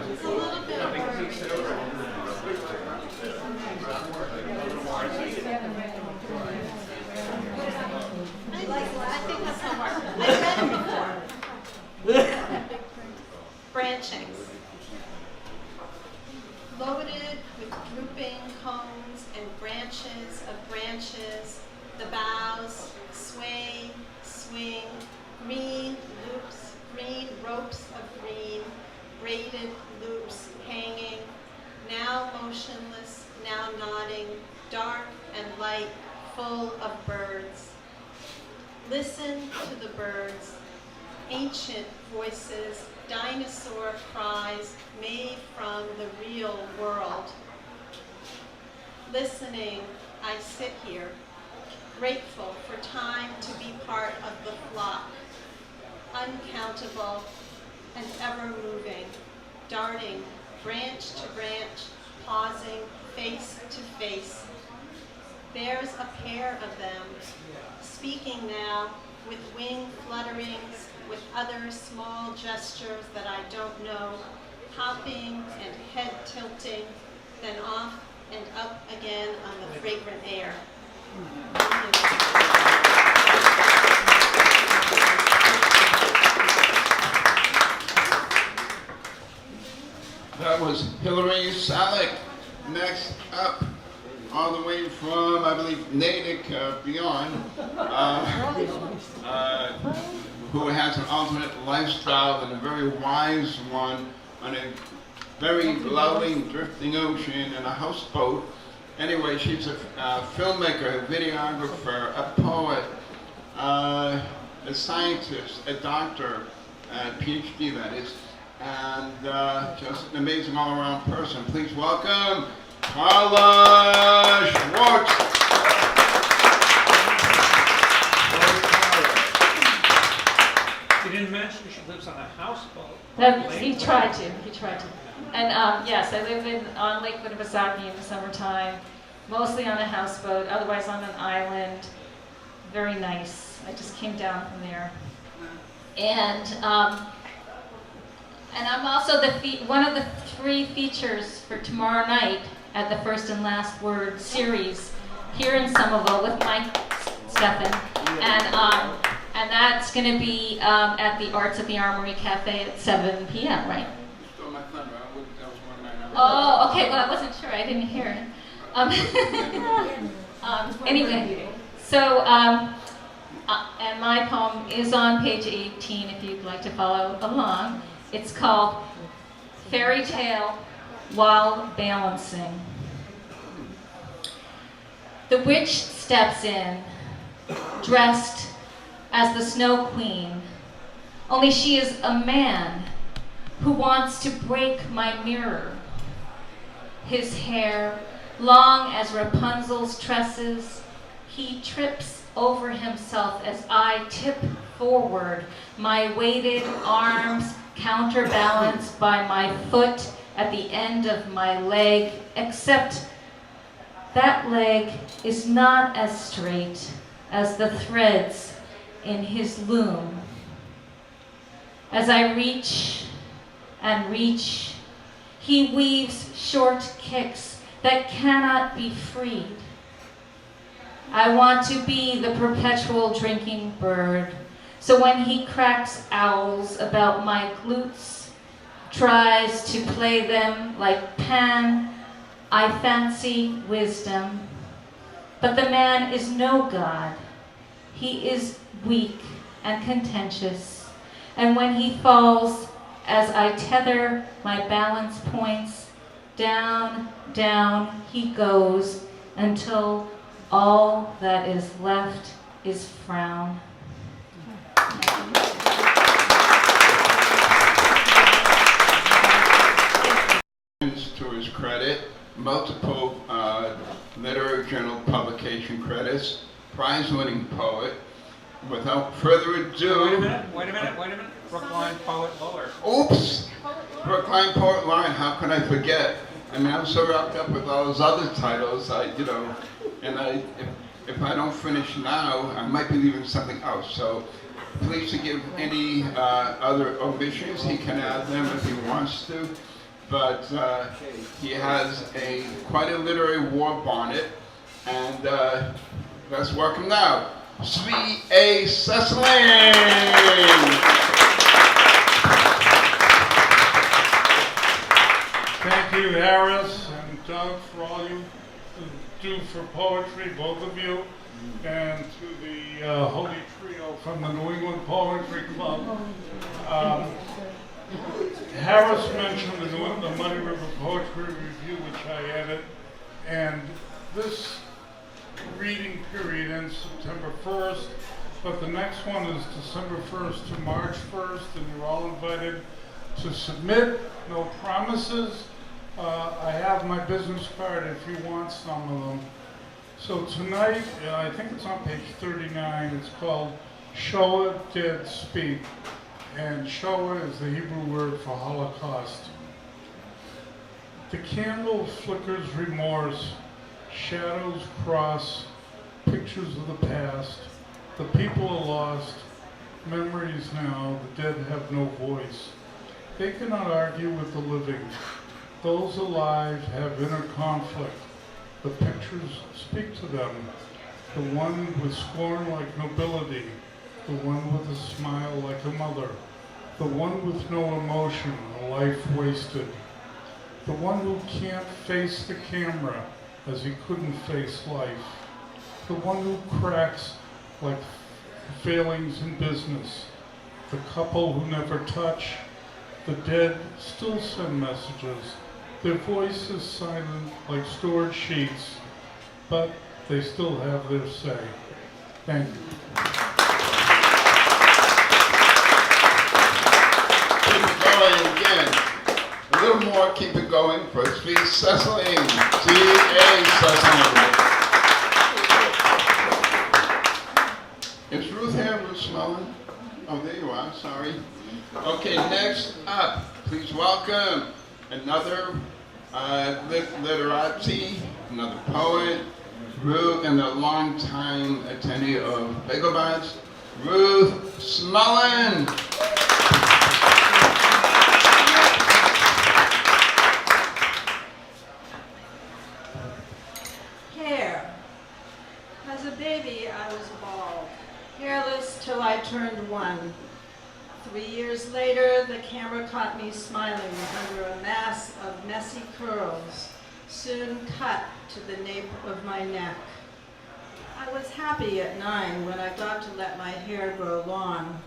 It's a little bit more. I think that's not work. I've read it before. Branchings. Loaded with drooping cones and branches of branches, the boughs sway, swing, green loops, green ropes of green, braided loops hanging, now motionless, now nodding, dark and light, full of birds. Listen to the birds, ancient voices, dinosaur cries made from the real world. Listening, I sit here, grateful for time to be part of the flock, uncountable and ever moving, darting branch to branch, pausing face to face. There's a pair of them, speaking now with wing flutterings, with other small gestures that I don't know, hopping and head tilting, then off and up again on the fragrant air. That was Hillary Salick. Next up, all the way from, I believe, Natick beyond, who has an alternate lifestyle and a very wise one on a very lovely drifting ocean in a houseboat. Anyway, she's a filmmaker, a videographer, a poet, a scientist, a doctor, a PhD that is, and just an amazing all-around person. Please welcome Carla Schwartz. You didn't mention she lives on a houseboat. He tried to. And yes, I live on Lake Winnipesaukee in the summertime, mostly on a houseboat, otherwise on an island. very nice. I just came down from there. And I'm also one of the 3 features for tomorrow night at the First and Last Word series here in Somerville with Mike Steffen. And that's going to be at the Arts at the Armory Cafe at 7 p.m., right? Oh, okay. Well, I wasn't sure. I didn't hear it. Anyway, so, and my poem is on page 18 if you'd like to follow along. It's called Fairy Tale While Balancing. The witch steps in, dressed as the Snow Queen, only she is a man who wants to break my mirror. His hair, long as Rapunzel's tresses, he trips over himself as I tip forward, my weighted arms counterbalanced by my foot at the end of my leg, except that leg is not as straight as the threads in his loom. As I reach and reach, he weaves short kicks that cannot be freed. I want to be the perpetual drinking bird, so when he cracks owls about my glutes, tries to play them like Pan, I fancy wisdom. But the man is no god. He is weak and contentious, and when he falls, as I tether my balance points, down, down he goes until all that is left is frown. To his credit, multiple literary journal publication credits, prize-winning poet. Without further ado... Wait a minute. Brookline Poet Laureate. Oops! Brookline Poet Laureate, how can I forget? I mean, I'm so wrapped up with all those other titles, if I don't finish now, I might be leaving something out. So please forgive any other omissions. He can add them if he wants to. But he has quite a literary war bonnet, and let's welcome now, Svi A. Cecilin. Thank you, Harris and Doug, for all you do for poetry, both of you, and to the Holy Trio from the New England Poetry Club. Harris mentioned the Muddy River Poetry Review, which I edit, and this reading period ends September 1st, but the next one is December 1st to March 1st, and you're all invited to submit. No promises. I have my business card if you want some of them. So tonight, I think it's on page 39, it's called Shoah Dead Speak. And Shoah is the Hebrew word for Holocaust. The candle flickers remorse, shadows cross, pictures of the past. The people are lost, memories now, the dead have no voice. They cannot argue with the living. Those alive have inner conflict. The pictures speak to them. The one with scorn like nobility, the one with a smile like a mother, the one with no emotion, a life wasted, the one who can't face the camera as he couldn't face life, the one who cracks like failings in business, the couple who never touch. The dead still send messages. Their voice is silent like stored sheets, but they still have their say. Thank you. Keep it going again. A little more, keep it going for Svi Cecilin. T.A. Cecilin. Is Ruth here? Ruth Smolin? Oh, there you are. Sorry. Okay, next up, please welcome another literati, another poet, Ruth, and a longtime attendee of Bagel Bites, Ruth Smullen. Hair. As a baby, I was bald, hairless till I turned 1. 3 years later, the camera caught me smiling under a mass of messy curls, soon cut to the nape of my neck. I was happy at 9 when I got to let my hair grow long,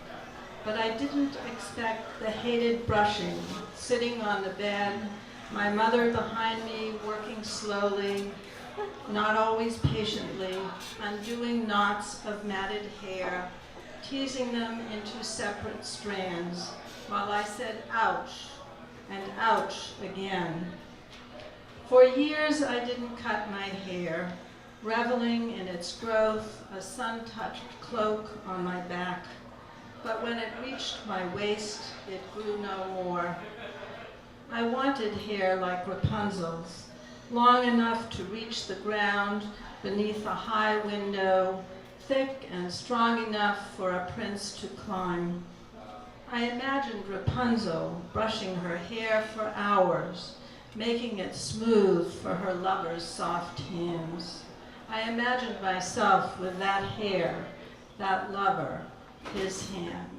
but I didn't expect the hated brushing, sitting on the bed, my mother behind me working slowly, not always patiently, undoing knots of matted hair, teasing them into separate strands, while I said ouch, and ouch again. For years I didn't cut my hair, reveling in its growth, a sun-touched cloak on my back. But when it reached my waist, it grew no more. I wanted hair like Rapunzel's, long enough to reach the ground beneath a high window, thick and strong enough for a prince to climb. I imagined Rapunzel brushing her hair for hours, making it smooth for her lover's soft hands. I imagined myself with that hair, that lover, his hands.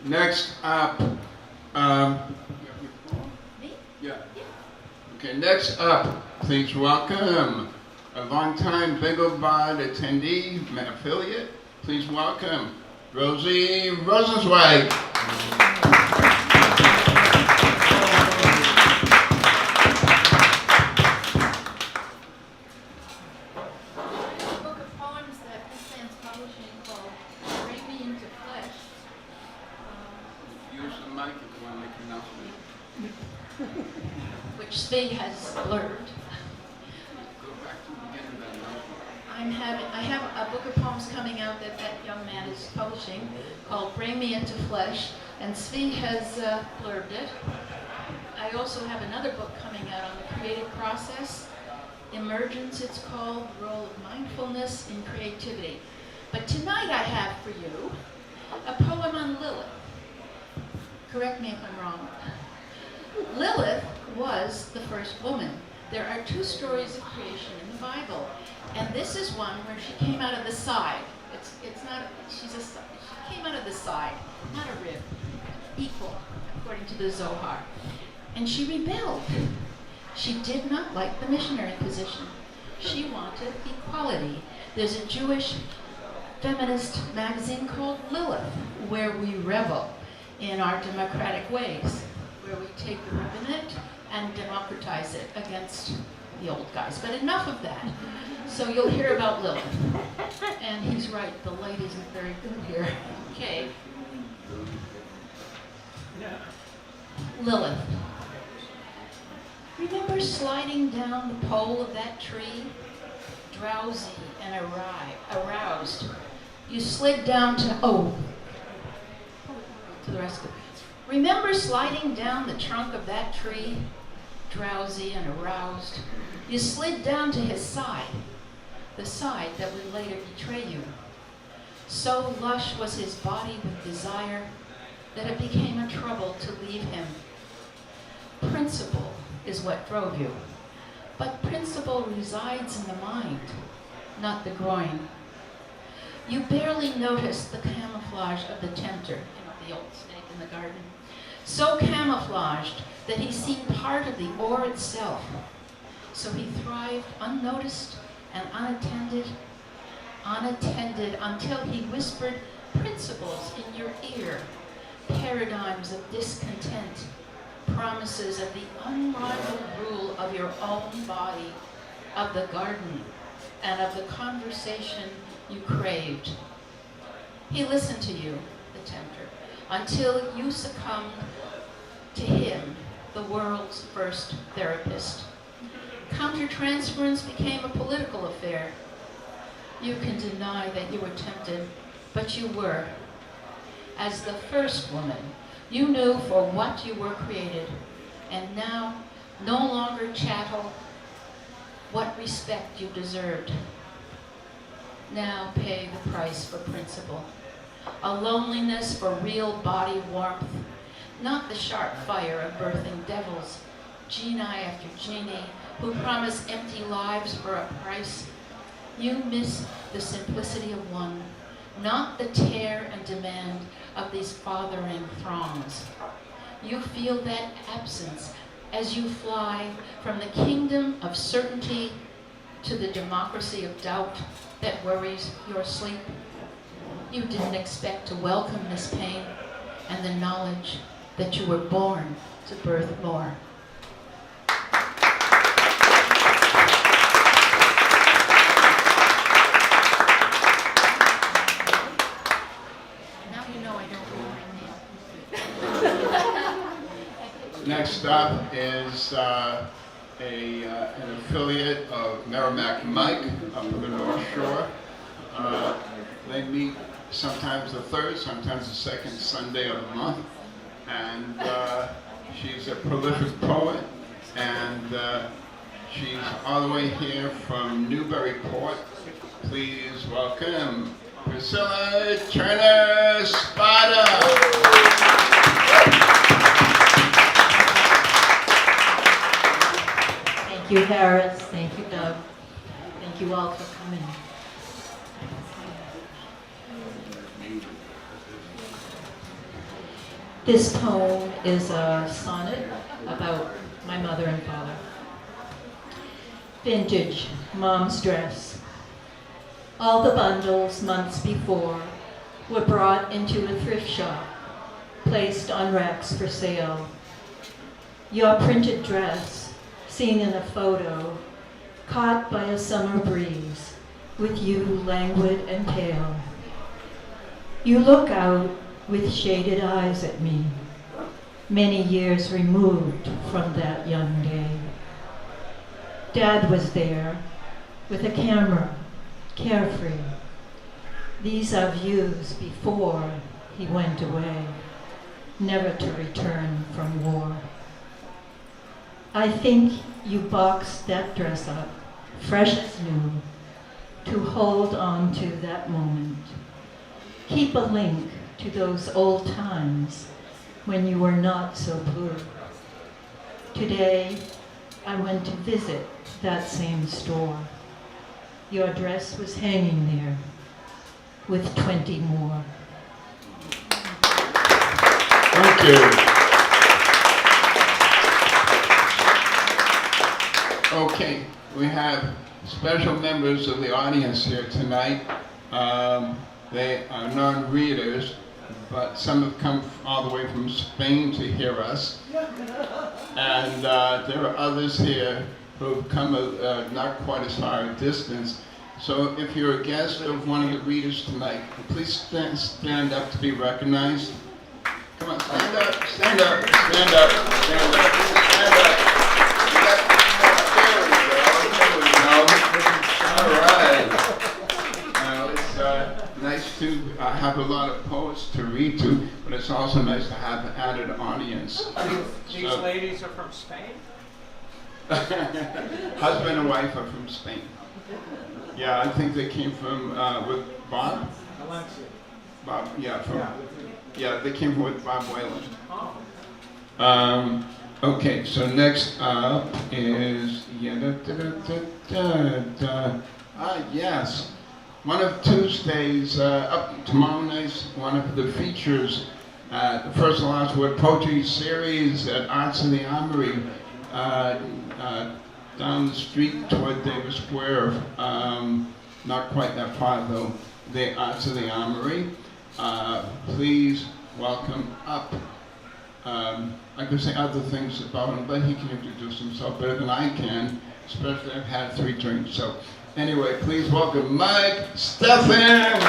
Next up, yeah. Okay, next up, please welcome a longtime Bagel Bite attendee, affiliate. Please welcome Rosie Rosenzweig. Book of poems that this man's publishing called Bring Me Into Flesh. Use the mic if you want to make an announcement. Which Svi has blurred. Go back to the beginning of that announcement. I have a book of poems coming out that young man is publishing called Bring Me Into Flesh, and Svi has blurbed it. I also have another book coming out on the creative process, Emergence it's called, the role of mindfulness in creativity. But tonight I have for you a poem on Lilith. Correct me if I'm wrong. Lilith was the first woman. There are 2 stories of creation in the Bible, and this is one where she came out of the side. It's not, she came out of the side, not a rib, equal, according to the Zohar. And she rebelled. She did not like the missionary position. She wanted equality. There's a Jewish feminist magazine called Lilith, where we revel in our democratic ways, where we take the rabbinate and democratize it against the old guys. But enough of that. So you'll hear about Lilith. And he's right, the light isn't very good here. Okay. Lilith. Remember sliding down the pole of that tree? Drowsy and aroused. You slid down to the rest of it. Remember sliding down the trunk of that tree? Drowsy and aroused. You slid down to his side, the side that would later betray you. So lush was his body with desire that it became a trouble to leave him. Principle is what drove you, but principle resides in the mind, not the groin. You barely noticed the camouflage of the tempter, the old snake in the garden, so camouflaged that he seemed part of the ore itself. So he thrived unnoticed and unattended until he whispered principles in your ear, paradigms of discontent, promises of the unrivaled rule of your own body, of the garden, and of the conversation you craved. He listened to you, the tempter, until you succumbed to him, the world's first therapist. Countertransference became a political affair. You can deny that you were tempted, but you were. As the first woman, you knew for what you were created, and now, no longer chattel, what respect you deserved. Now pay the price for principle. A loneliness for real body warmth, not the sharp fire of birthing devils, genie after genie, who promise empty lives for a price. You miss the simplicity of one, not the tear and demand of these fathering throngs. You feel that absence as you fly from the kingdom of certainty to the democracy of doubt that worries your sleep. You didn't expect to welcome this pain and the knowledge that you were born to birth more. Now you know I don't read my name. Next up is an affiliate of Merrimack Mike up in the North Shore. They meet sometimes the third, sometimes the second Sunday of the month. And she's a prolific poet, and she's all the way here from Newburyport. Please welcome Priscilla Turner Spada. Thank you, Harris. Thank you, Doug. Thank you all for coming. This poem is a sonnet about my mother and father. Vintage mom's dress. All the bundles months before were brought into a thrift shop, placed on racks for sale. Your printed dress, seen in a photo, caught by a summer breeze, with you languid and pale. You look out with shaded eyes at me, many years removed from that young day. Dad was there, with a camera, carefree. These are views before he went away, never to return from war. I think you boxed that dress up, fresh as new, to hold on to that moment. Keep a link to those old times when you were not so blue. Today, I went to visit that same store. Your dress was hanging there with 20 more. Thank you. Okay, we have special members of the audience here tonight. They are non-readers, but some have come all the way from Spain to hear us. And there are others here who have come not quite as far a distance. So if you're a guest of one of the readers tonight, please stand up to be recognized. Come on, stand up, stand up, stand up, stand up, stand up. There we go. All right. It's nice to have a lot of poets to read to, but it's also nice to have an added audience. These ladies are from Spain? Husband and wife are from Spain. Yeah, I think they came from with Bob. Valencia. Bob, yeah, they came with Bob Whalen. Okay, so next up is yes. One of Tuesdays, up tomorrow night's one of the features, the First and Last Word Poetry Series at Arts in the Armory, down the street toward Davis Square, not quite that far though, the Arts of the Armory. Please welcome up. I could say other things about him, but he can introduce himself better than I can, especially I've had 3 drinks. So anyway, please welcome Mike Stephan.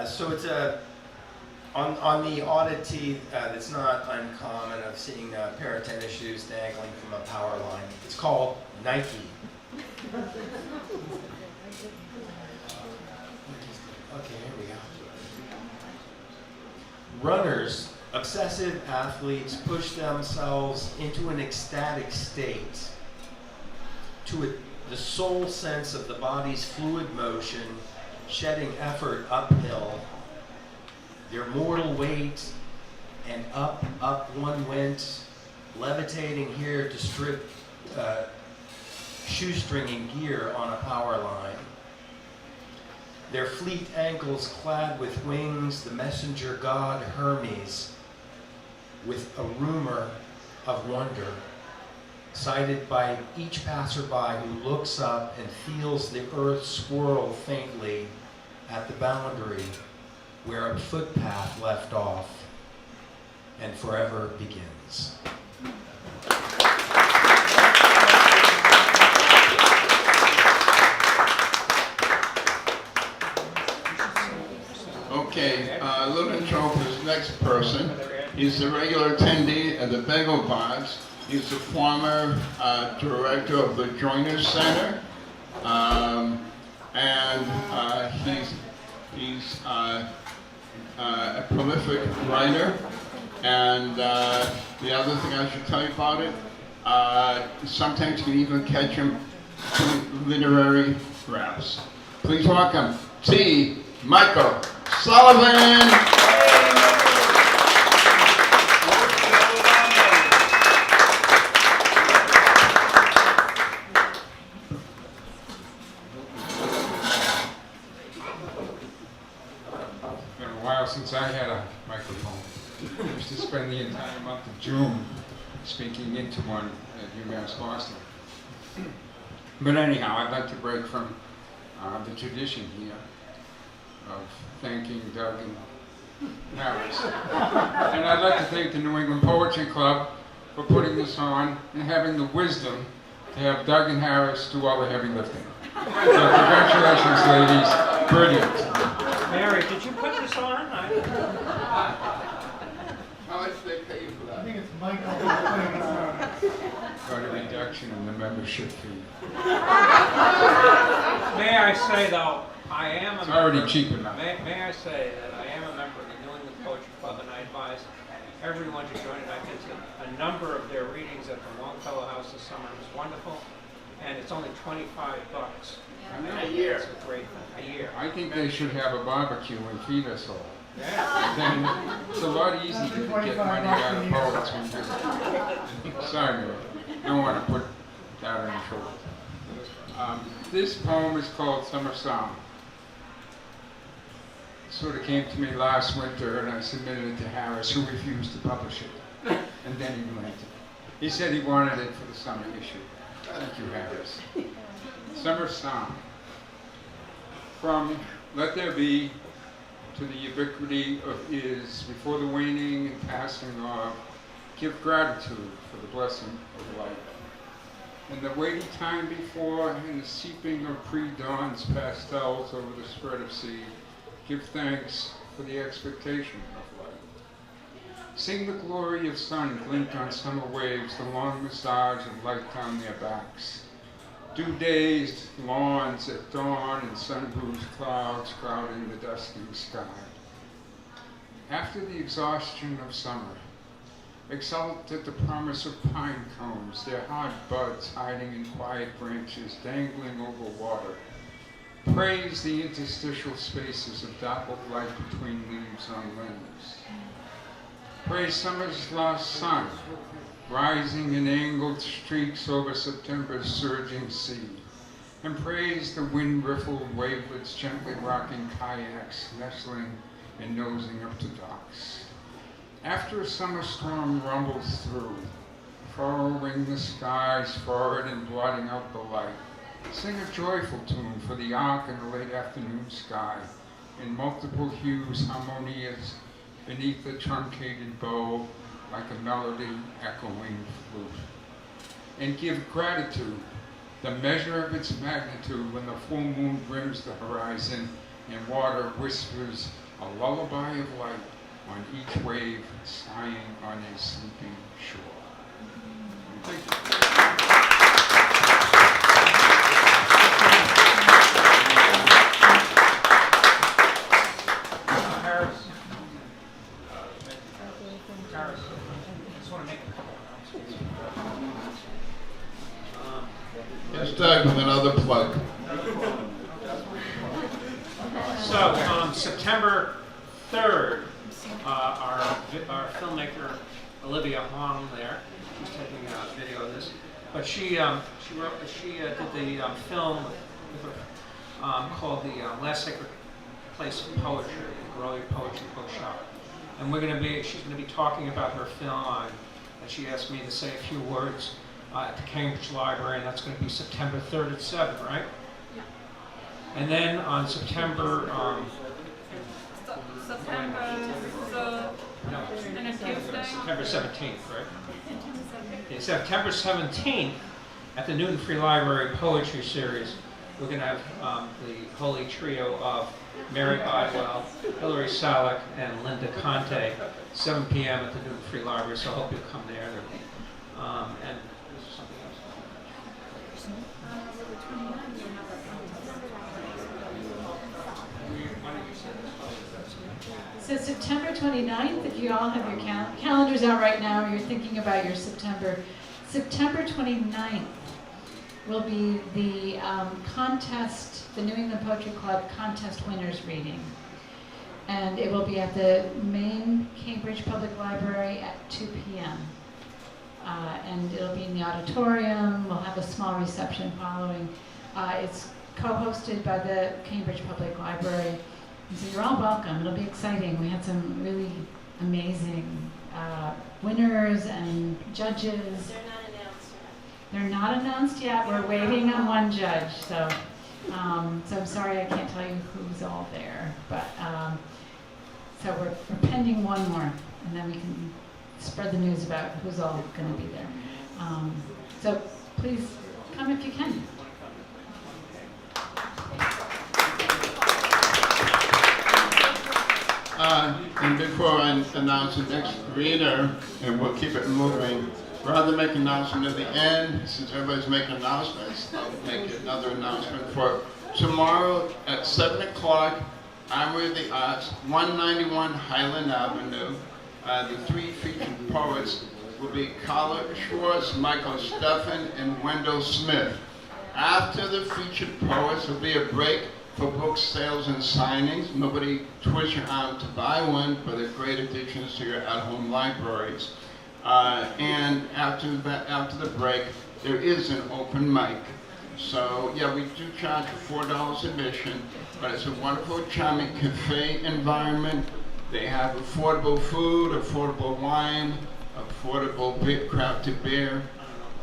So it's a On the oddity that's not uncommon of seeing a pair of tennis shoes dangling from a power line, it's called Nike. Okay, here we go. Runners, obsessive athletes, push themselves into an ecstatic state, to the sole sense of the body's fluid motion, shedding effort uphill. Their mortal weight, and up one went, levitating here to strip shoestringing gear on a power line. Their fleet ankles clad with wings, the messenger god Hermes, with a rumor of wonder, cited by each passerby who looks up and feels the earth swirl faintly at the boundary where a footpath left off and forever begins. Okay, a little intro for this next person. He's a regular attendee at the Bagel Box. He's the former director of the Joiners Center, and he's a prolific writer. And the other thing I should tell you about it, sometimes you can even catch him doing literary raps. Please welcome T. Michael Sullivan. Since I had a microphone. I used to spend the entire month of June speaking into one at UMass Boston. But anyhow, I'd like to break from the tradition here of thanking Doug and Harris. And I'd like to thank the New England Poetry Club for putting this on and having the wisdom to have Doug and Harris do all the heavy lifting. So congratulations, ladies. Brilliant. Mary, did you put this on? How much do they pay you for that? I think it's Michael. Got a reduction in the membership fee. May I say, though, I am a It's member. already cheap enough. May I say that I am a member of the New England Poetry Club, and I advise everyone to join it. I've been to a number of their readings at the Longfellow House this summer. It was wonderful, and it's only $25. A year. It's a great thing. A year. I think they should have a barbecue and feed us all. Yeah. Then it's a lot easier to get money out of poets when you Sorry, Mary. Don't want to put that on your shoulder. This poem is called Summer Song. It sort of came to me last winter, and I submitted it to Harris, who refused to publish it. And then he relented. He said he wanted it for the summer issue. Thank you, Harris. Summer Song. From Let There Be to the ubiquity of is, before the waning and passing of, give gratitude for the blessing of life. And the weighty time before and the seeping of pre-dawn's pastels over the spread of sea, give thanks for the expectation of life. Sing the glory of sun glint on summer waves, the long massage of light down their backs. Dew-dazed lawns at dawn and sun-bruised clouds crowding the dusking sky. After the exhaustion of summer, exult at the promise of pine cones, their hard buds hiding in quiet branches, dangling over water. Praise the interstitial spaces of dappled light between leaves on limbs. Praise summer's lost sun, rising in angled streaks over September's surging sea. And praise the wind-riffled wavelets gently rocking kayaks, nestling and nosing up to docks. After a summer storm rumbles through, furrowing the skies forward and blotting out the light, sing a joyful tune for the arc in the late afternoon sky, in multiple hues harmonious beneath the truncated bow, like a melody echoing flute. And give gratitude, the measure of its magnitude, when the full moon brims the horizon and water whispers a lullaby of light, on each wave, sighing on a sleeping shore. Thank you. Harris. Harris. I just want to make a comment. Yes, Doug, with another plug. So, September 3rd, our filmmaker Olivia Hong there, she's taking a video of this, but she did the film with her, called the Last Sacred Place of Poetry, the Growing Poetry Bookshop, and she's going to be talking about her film, and she asked me to say a few words at the Cambridge Library, and that's going to be September 3rd at 7, right? Yeah. And then on September, and a Tuesday. September 17th, right? Okay, September 17th, at the Newton Free Library Poetry Series, we're going to have the holy trio of Mary Bidwell, Hilary Salek, and Linda Conte, 7 p.m. at the Newton Free Library, so I hope you'll come there. And this is something else. So September 29th, if you all have your calendars out right now, you're thinking about your September 29th will be the contest, the New England Poetry Club contest winners reading. And it will be at the main Cambridge Public Library at 2 p.m. And it'll be in the auditorium. We'll have a small reception following. It's co-hosted by the Cambridge Public Library. And so you're all welcome. It'll be exciting. We had some really amazing winners and judges. They're not announced yet. We're waiting on one judge. So I'm sorry I can't tell you who's all there. But so we're pending one more, and then we can spread the news about who's all going to be there. So please come if you can. And before I announce the next reader, and we'll keep it moving, rather than make an announcement at the end, since everybody's making announcements, I'll make another announcement for tomorrow at 7 o'clock, Armory of the Arts, 191 Highland Avenue. The three featured poets will be Carla Schwartz, Michael Steffen, and Wendell Smith. After the featured poets, there'll be a break for book sales and signings. Nobody twist your arm to buy one, but they're great additions to your at-home libraries. And after the break, there is an open mic. So yeah, we do charge $4 admission, but it's a wonderful, charming cafe environment. They have affordable food, affordable wine, affordable crafted beer,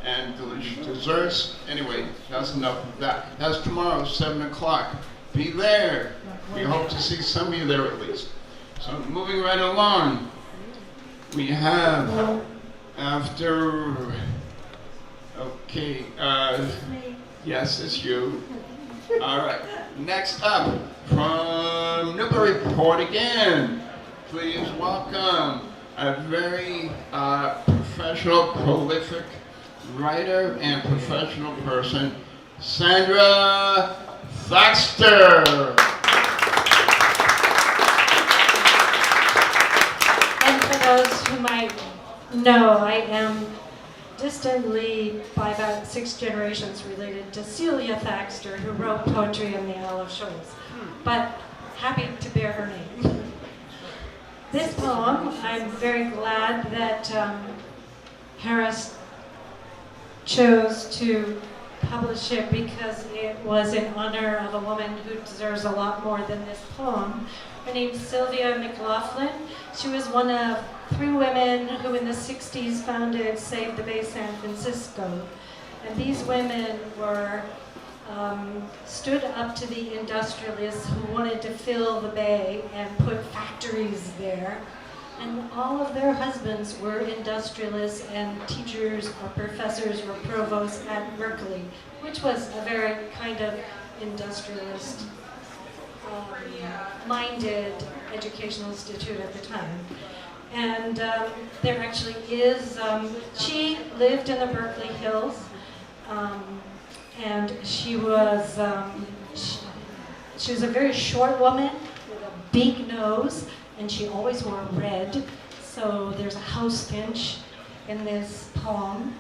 and delicious desserts. Anyway, that's enough of that. That's tomorrow, 7 o'clock. Be there. We hope to see some of you there at least. So moving right along, we have after, okay, yes, it's you. All right, next up from Newburyport again, please welcome a very professional, prolific writer and professional person, Sandra Thaxter. And for those who might know, I am distantly, by about 6 generations, related to Celia Thaxter, who wrote poetry in the Isle of Shoals, but happy to bear her name. This poem, I'm very glad that Harris chose to publish it because it was in honor of a woman who deserves a lot more than this poem. Her name's Sylvia McLaughlin. She was one of 3 women who in the 60s founded Save the Bay San Francisco. And these women were stood up to the industrialists who wanted to fill the bay and put factories there. And all of their husbands were industrialists and teachers or professors or provosts at Berkeley, which was a very kind of industrialist minded educational institute at the time. And there actually is, she lived in the Berkeley Hills, and she was a very short woman with a big nose, and she always wore red. So there's a house finch in this poem,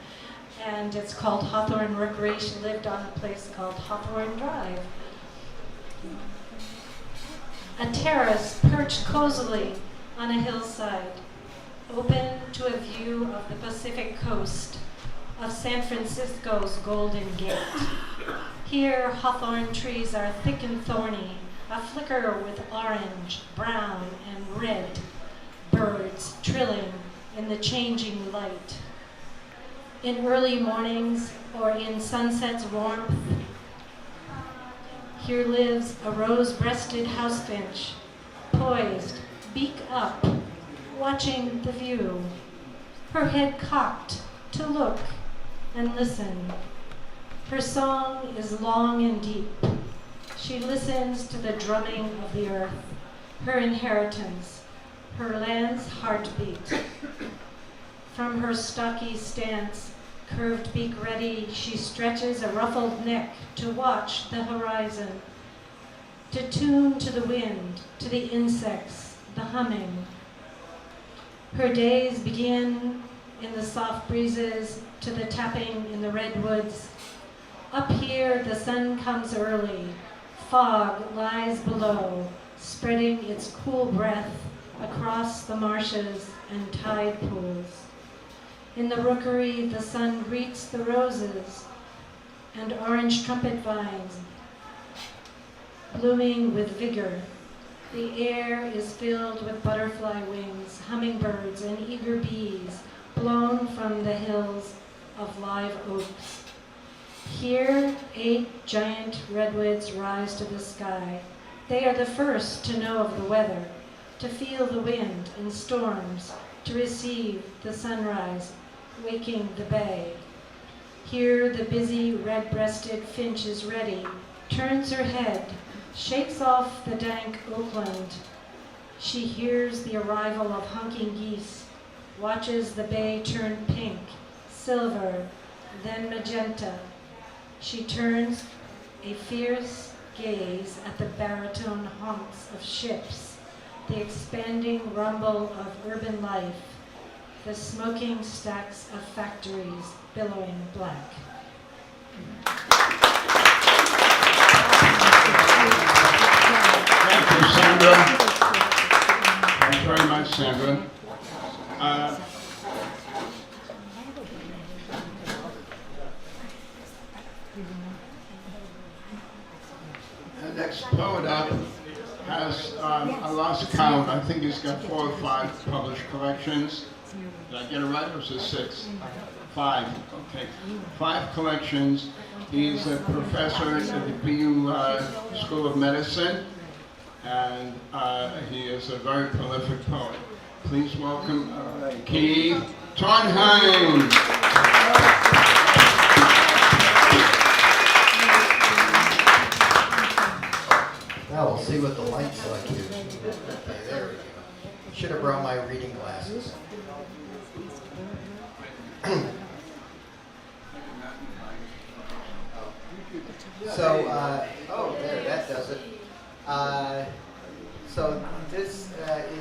and it's called Hawthorne Rookery. She lived on a place called Hawthorne Drive. A terrace perched cozily on a hillside, open to a view of the Pacific coast, of San Francisco's Golden Gate. Here, hawthorn trees are thick and thorny, aflicker with orange, brown, and red, birds trilling in the changing light. In early mornings or in sunset's warmth, here lives a rose-breasted housefinch, poised, beak up, watching the view, her head cocked to look and listen. Her song is long and deep. She listens to the drumming of the earth, her inheritance, her land's heartbeat. From her stocky stance, curved beak ready, she stretches a ruffled neck to watch the horizon, to tune to the wind, to the insects, the humming. Her days begin in the soft breezes, to the tapping in the redwoods. Up here, the sun comes early. Fog lies below, spreading its cool breath across the marshes and tide pools. In the rookery, the sun greets the roses and orange trumpet vines, blooming with vigor. The air is filled with butterfly wings, hummingbirds, and eager bees, blown from the hills of live oaks. Here, 8 giant redwoods rise to the sky. They are the first to know of the weather, to feel the wind and storms, to receive the sunrise, waking the bay. Here, the busy red-breasted finch is ready, turns her head, shakes off the dank oakland. She hears the arrival of honking geese, watches the bay turn pink, silver, then magenta. She turns a fierce gaze at the baritone honks of ships, the expanding rumble of urban life, the smoking stacks of factories billowing black. Thank you, Sandra. Thank you very much, Sandra. The next poet up has, I lost count, I think he's got 4 or 5 published collections. Did I get it right, or was it 6? 5, okay. 5 collections. He's a professor at the BU School of Medicine, and he is a very prolific poet. Please welcome Keith Trondheim. Now we'll see what the light's like here. Okay, there we go. Should have brought my reading glasses. So, oh, there, that does it. So this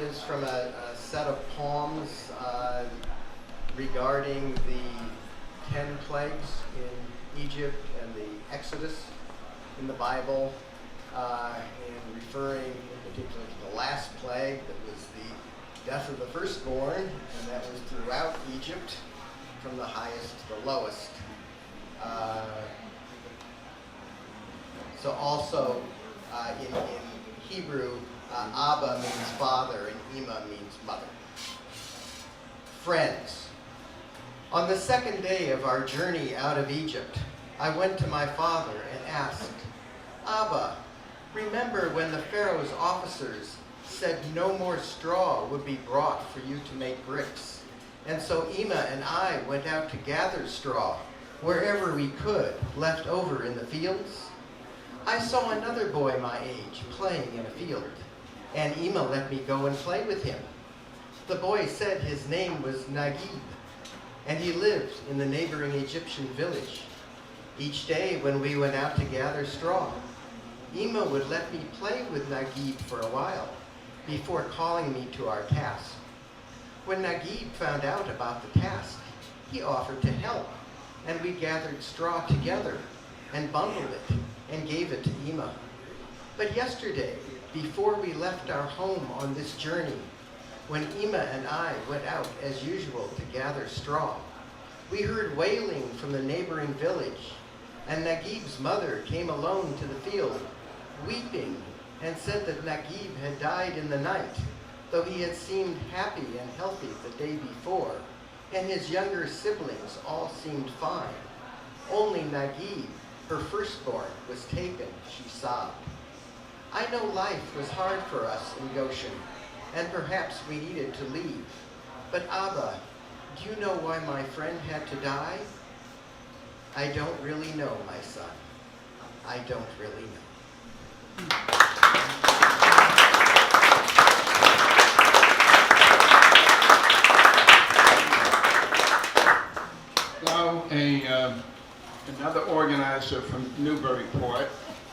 is from a set of poems regarding the 10 plagues in Egypt and the Exodus in the Bible, and referring in particular to the last plague that was the death of the firstborn, and that was throughout Egypt, from the highest to the lowest. So also in Hebrew, Abba means father and Ima means mother. Friends, on the second day of our journey out of Egypt, I went to my father and asked, Abba, remember when the Pharaoh's officers said no more straw would be brought for you to make bricks? And so Ima and I went out to gather straw wherever we could, left over in the fields. I saw another boy my age playing in a field, and Ima let me go and play with him. The boy said his name was Naguib, and he lived in the neighboring Egyptian village. Each day when we went out to gather straw, Ima would let me play with Naguib for a while before calling me to our task. When Naguib found out about the task, he offered to help, and we gathered straw together and bundled it and gave it to Ima. But yesterday, before we left our home on this journey, when Ima and I went out as usual to gather straw, we heard wailing from the neighboring village, and Naguib's mother came alone to the field, weeping, and said that Naguib had died in the night, though he had seemed happy and healthy the day before, and his younger siblings all seemed fine. Only Naguib, her firstborn, was taken, she sobbed. I know life was hard for us in Goshen, and perhaps we needed to leave. But Abba, do you know why my friend had to die? I don't really know, my son. I don't really know. Now, another organizer from Newburyport,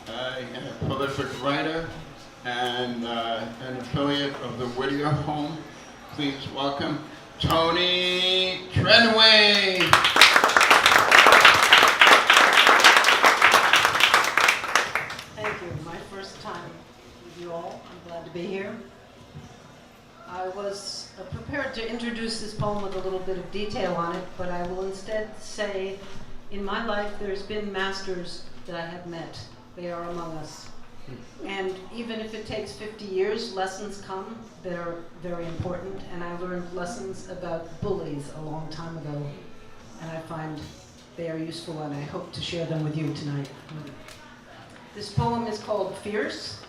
a prolific writer and an affiliate of the Whittier Home. Please welcome Tony Treadway. Thank you. My first time with you all. I'm glad to be here. I was prepared to introduce this poem with a little bit of detail on it, but I will instead say, in my life, there's been masters that I have met. They are among us. And even if it takes 50 years, lessons come that are very important. And I learned lessons about bullies a long time ago. And I find they are useful, and I hope to share them with you tonight. This poem is called Fierce.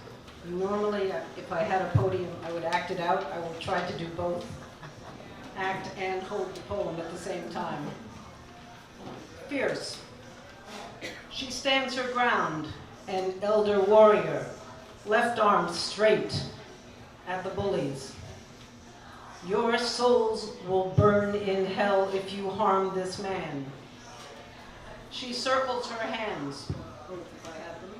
Normally, if I had a podium, I would act it out. I will try to do both, act and hold the poem at the same time. Fierce. She stands her ground, an elder warrior, left arm straight at the bullies. Your souls will burn in hell if you harm this man. She circles her hands, both if I have them.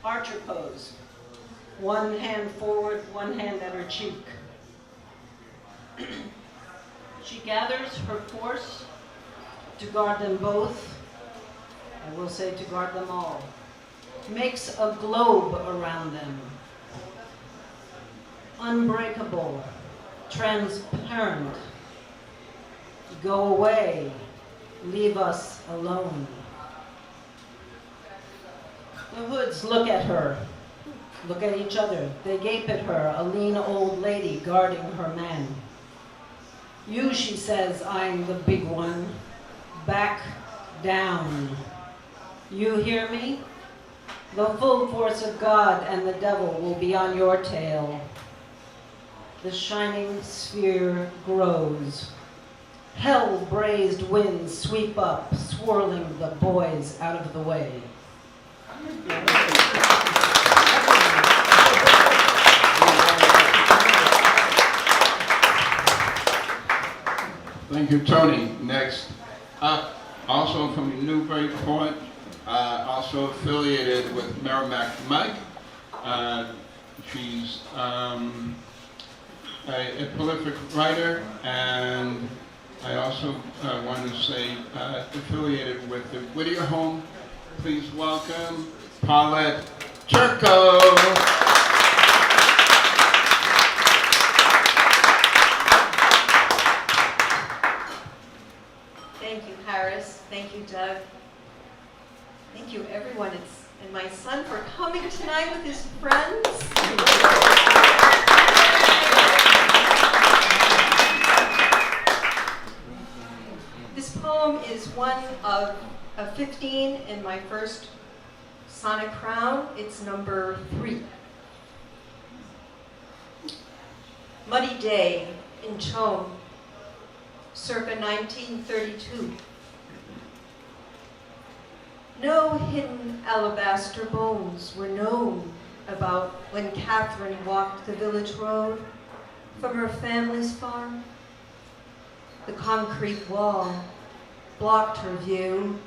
Archer pose. One hand forward, one hand at her cheek. She gathers her force to guard them both. I will say to guard them all. Makes a globe around them. Unbreakable, transparent. Go away, leave us alone. The hoods look at her, look at each other. They gape at her, a lean old lady guarding her man. You, she says, I'm the big one. Back down. You hear me? The full force of God and the devil will be on your tail. The shining sphere grows. Hell-braised winds sweep up, swirling the boys out of the way. Thank you, Tony. Next up, also from Newburyport, also affiliated with Merrimack Mike. She's a prolific writer, and I also want to say affiliated with the Whittier Home. Please welcome Paulette Turco. Thank you, Harris. Thank you, Doug. Thank you, everyone. And my son for coming tonight with his friends. This poem is one of 15 in my first Sonic Crown. It's number 3. Muddy day in Chome, circa 1932. No hidden alabaster bones were known about when Catherine walked the village road from her family's farm. The concrete wall blocked her view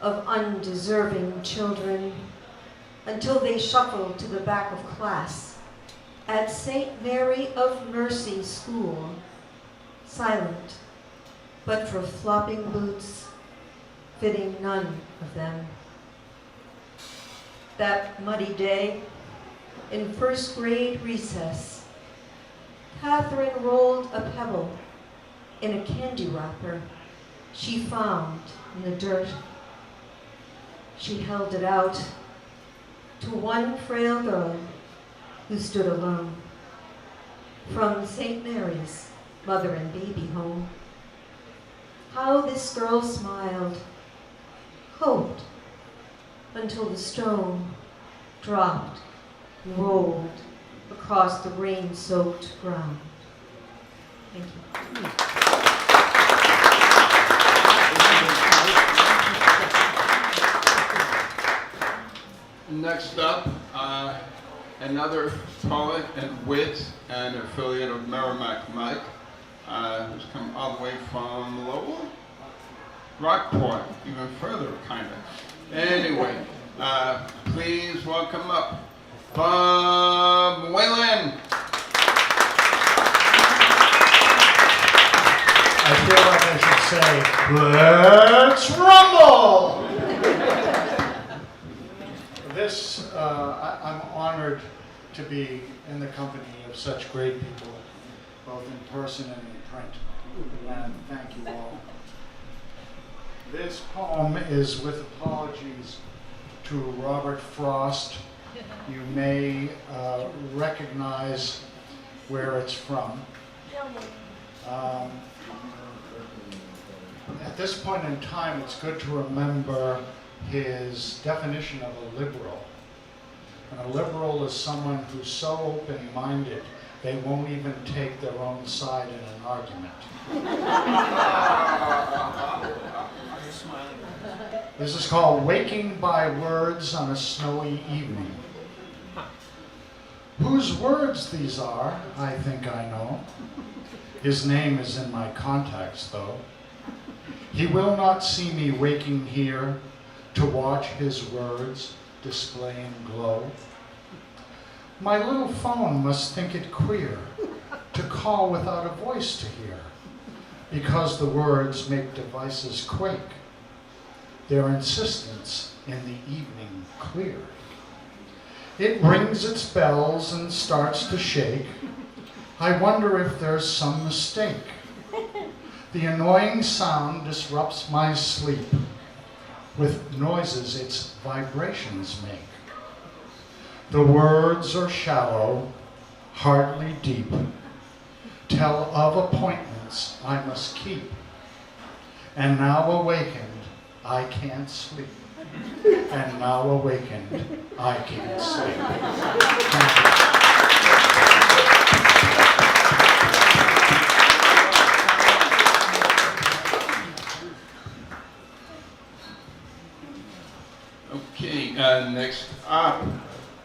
of undeserving children until they shuffled to the back of class at St. Mary of Mercy School, silent, but for flopping boots fitting none of them. That muddy day, in first grade recess, Catherine rolled a pebble in a candy wrapper she found in the dirt. She held it out to one frail girl who stood alone from St. Mary's mother and baby home. How this girl smiled, hoped, until the stone dropped and rolled across the rain-soaked ground. Thank you. Next up, another poet and wit and affiliate of Merrimack Mike, who's come all the way from Lowell? Rockport, even further, kind of. Anyway, please welcome up Bob Whalen. I feel like I should say, let's rumble! I'm honored to be in the company of such great people, both in person and in print, and thank you all. This poem is with apologies to Robert Frost. You may recognize where it's from. At this point in time, it's good to remember his definition of a liberal. And a liberal is someone who's so open-minded they won't even take their own side in an argument. This is called Waking by Words on a Snowy Evening. Whose words these are, I think I know. His name is in my contacts, though. He will not see me waking here to watch his words displaying glow. My little phone must think it queer to call without a voice to hear, because the words make devices quake, their insistence in the evening clear. It rings its bells and starts to shake. I wonder if there's some mistake. The annoying sound disrupts my sleep with noises its vibrations make. The words are shallow, hardly deep, tell of appointments I must keep. And now awakened, I can't sleep. And now awakened, I can't sleep. Okay, next up,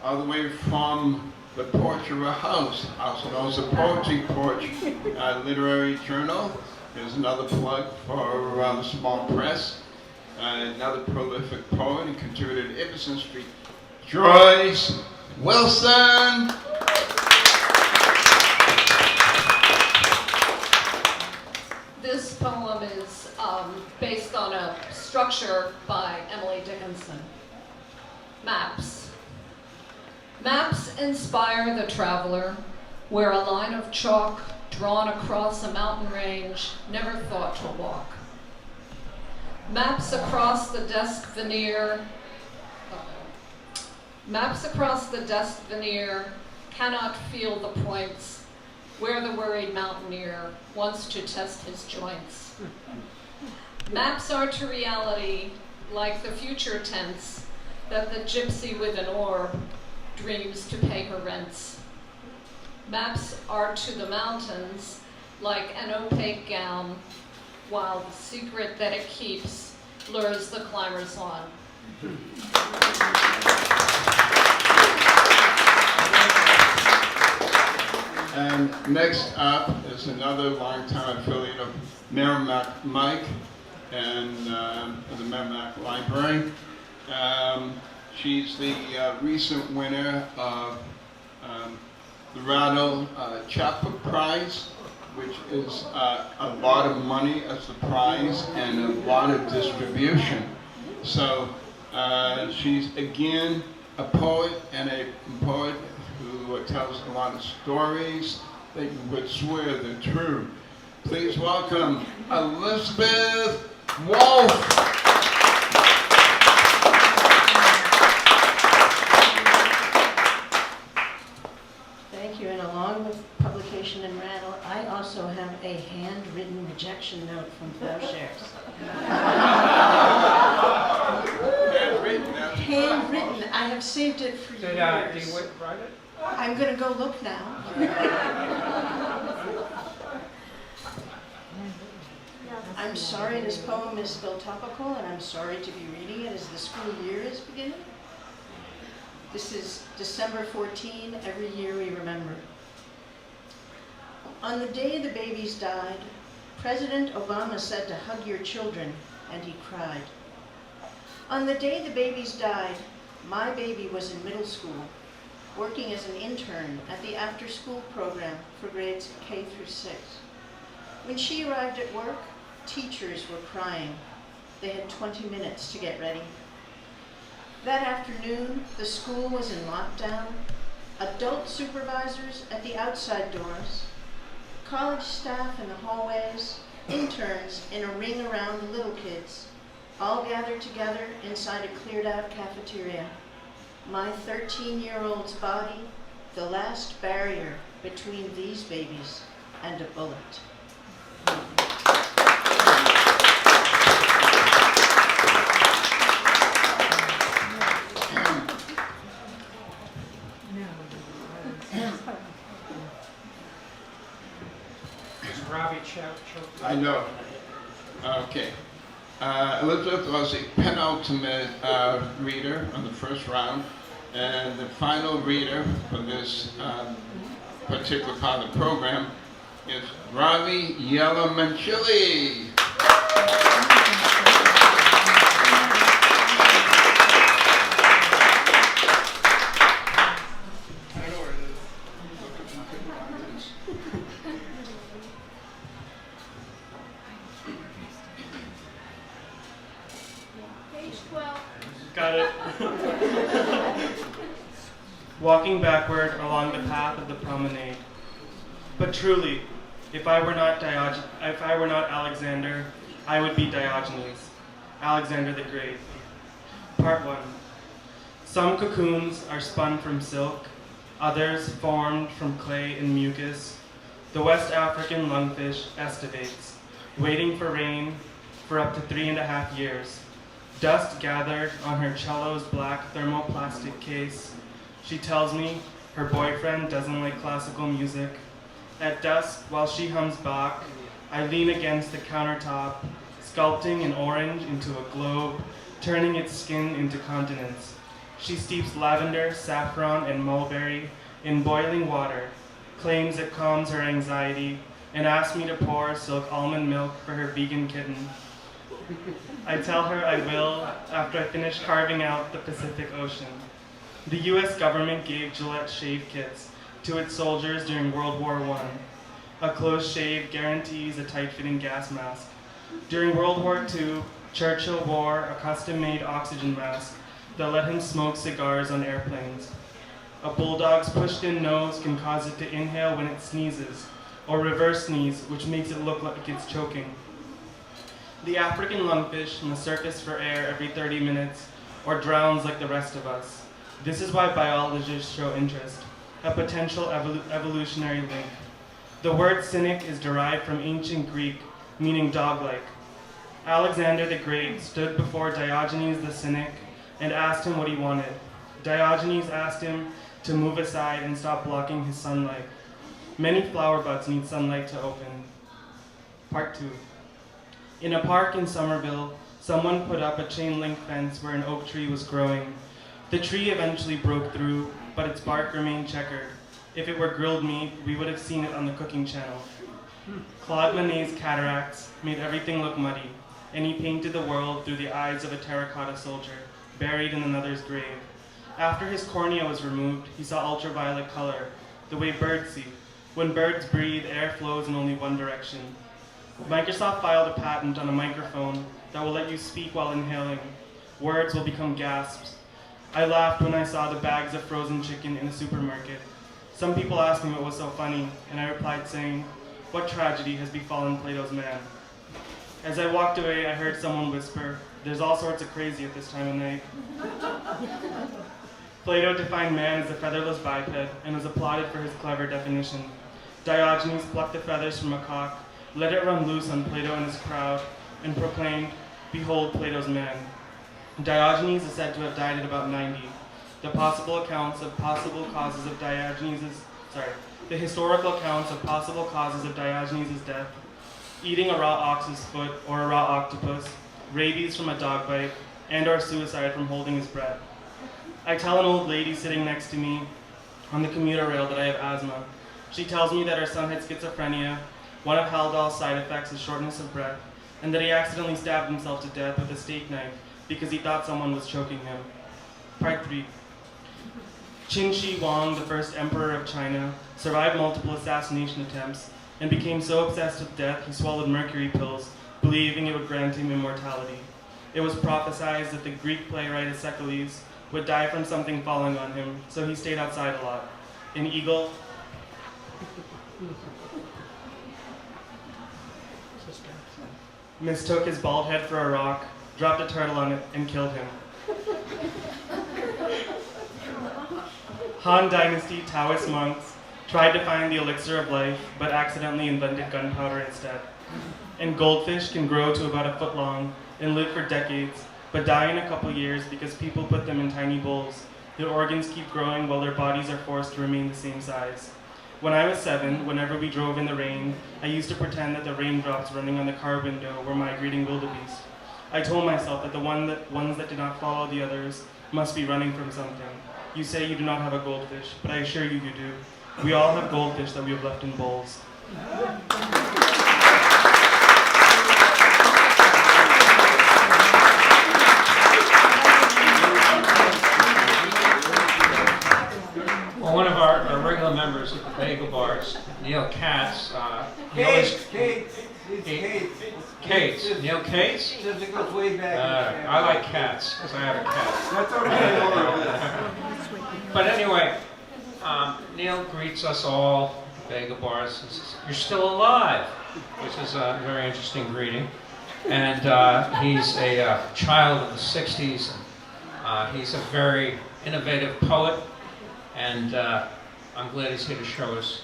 all the way from the porch of a house, also known as a Poetry Porch Literary Journal. Here's another plug for the small press. Another prolific poet and contributor to Ibbetson Street, Joyce Wilson. This poem is based on a structure by Emily Dickinson. Maps. Maps inspire the traveler where a line of chalk drawn across a mountain range never thought to walk. Maps across the desk veneer. Maps across the desk veneer cannot feel the points where the worried mountaineer wants to test his joints. Maps are to reality like the future tense that the gypsy with an orb dreams to pay her rents. Maps are to the mountains like an opaque gown, while the secret that it keeps lures the climbers on. And next up is another longtime affiliate of Merrimack, Mike, and the Merrimack Library. She's the recent winner of the Rattle Chapbook Prize, which is a lot of money as the prize and a lot of distribution. So she's again a poet and a poet who tells a lot of stories that you would swear they're true. Please welcome Elizabeth Wolf. Thank you, and along with publication in Rattle, I also have a handwritten rejection note from Plowshares. Handwritten? Handwritten. I have saved it for Did years. you write it? I'm going to go look now. I'm sorry this poem is still topical, and I'm sorry to be reading it as the school year is beginning. This is December 14, every year we remember. On the day the babies died, President Obama said to hug your children, and he cried. On the day the babies died, my baby was in middle school, working as an intern at the after-school program for grades K through 6. When she arrived at work, teachers were crying. They had 20 minutes to get ready. That afternoon, the school was in lockdown, adult supervisors at the outside doors, college staff in the hallways, interns in a ring around the little kids, all gathered together inside a cleared-out cafeteria. My 13-year-old's body, the last barrier between these babies and a bullet. I know. Okay. Elizabeth was the penultimate reader on the first round, and the final reader for this particular part of the program is Ravi Yellowmanchili. Got it. Walking backward along the path of the promenade. But truly, if I were not Alexander, I would be Diogenes, Alexander the Great. Part 1. Some cocoons are spun from silk, others formed from clay and mucus. The West African lungfish estivates, waiting for rain for up to 3.5 years. Dust gathered on her cello's black thermoplastic case. She tells me her boyfriend doesn't like classical music. At dusk, while she hums Bach, I lean against the countertop, sculpting an orange into a globe, turning its skin into continents. She steeps lavender, saffron, and mulberry in boiling water, claims it calms her anxiety, and asks me to pour silk almond milk for her vegan kitten. I tell her I will after I finish carving out the Pacific Ocean. The US government gave Gillette shave kits to its soldiers during World War I. A close shave guarantees a tight-fitting gas mask. During World War II, Churchill wore a custom-made oxygen mask that let him smoke cigars on airplanes. A bulldog's pushed-in nose can cause it to inhale when it sneezes, or reverse sneeze, which makes it look like it's choking. The African lungfish must surface for air every 30 minutes or drowns like the rest of us. This is why biologists show interest, a potential evolutionary link. The word cynic is derived from ancient Greek, meaning dog-like. Alexander the Great stood before Diogenes the Cynic and asked him what he wanted. Diogenes asked him to move aside and stop blocking his sunlight. Many flower buds need sunlight to open. Part 2. In a park in Somerville, Someone put up a chain-link fence where an oak tree was growing. The tree eventually broke through, but its bark remained checkered. If it were grilled meat, we would have seen it on the cooking channel. Claude Monet's cataracts made everything look muddy, and he painted the world through the eyes of a terracotta soldier, buried in another's grave. After his cornea was removed, he saw ultraviolet color, the way birds see. When birds breathe, air flows in only one direction. Microsoft filed a patent on a microphone that will let you speak while inhaling. Words will become gasps. I laughed when I saw the bags of frozen chicken in a supermarket. Some people asked me what was so funny, and I replied saying, "What tragedy has befallen Plato's man?" As I walked away, I heard someone whisper, "There's all sorts of crazy at this time of night." Plato defined man as a featherless biped and was applauded for his clever definition. Diogenes plucked the feathers from a cock, let it run loose on Plato and his crowd, and proclaimed, "Behold Plato's man." Diogenes is said to have died at about 90. The historical accounts of possible causes of Diogenes' death: eating a raw ox's foot or a raw octopus, rabies from a dog bite, and or suicide from holding his breath. I tell an old lady sitting next to me on the commuter rail that I have asthma. She tells me that her son had schizophrenia, one of Haldol's side effects is shortness of breath, and that he accidentally stabbed himself to death with a steak knife because he thought someone was choking him. Part 3. Qin Shi Huang, the first emperor of China, survived multiple assassination attempts and became so obsessed with death he swallowed mercury pills, believing it would grant him immortality. It was prophesied that the Greek playwright Aeschylus would die from something falling on him, so he stayed outside a lot. An eagle mistook his bald head for a rock, dropped a turtle on it, and killed him. Han Dynasty Taoist monks tried to find the elixir of life, but accidentally invented gunpowder instead. And goldfish can grow to about a foot long and live for decades, but die in a couple years because people put them in tiny bowls. Their organs keep growing while their bodies are forced to remain the same size. When I was 7, whenever we drove in the rain, I used to pretend that the raindrops running on the car window were migrating wildebeest. I told myself that the ones that did not follow the others must be running from something. You say you do not have a goldfish, but I assure you you do. We all have goldfish that we have left in bowls. Well, one of our regular members at the bagel bars, Neil Katz, Cates. Neil Cates? It goes way back. I like cats, because I have a cat. That's okay. But anyway, Neil greets us all at the bagel bars and says, "You're still alive," which is a very interesting greeting. And he's a child of the 60s. And, he's a very innovative poet, and I'm glad he's here to show us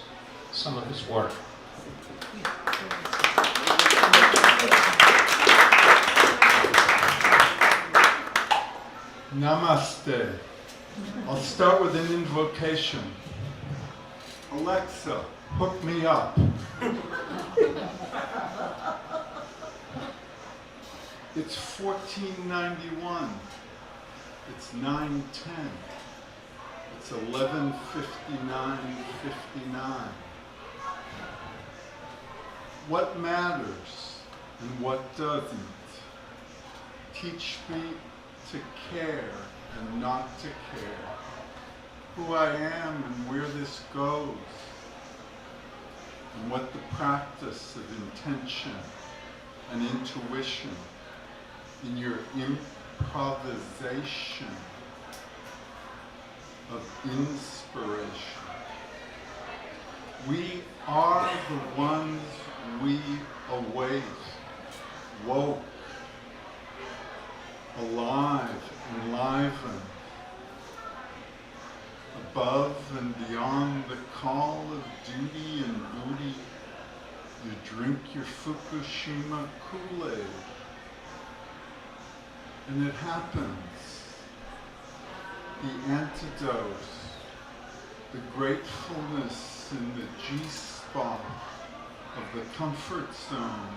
some of his work. Namaste. I'll start with an invocation. Alexa, hook me up. It's 1491. It's 9:10. It's 11:59:59. What matters and what doesn't? Teach me to care and not to care. Who I am and where this goes. And what the practice of intention and intuition in your improvisation of inspiration. We are the ones we await, woke, alive, enlivened, above and beyond the call of duty and booty. You drink your Fukushima Kool-Aid, and it happens. The antidote, the gratefulness in the G-spot of the comfort zone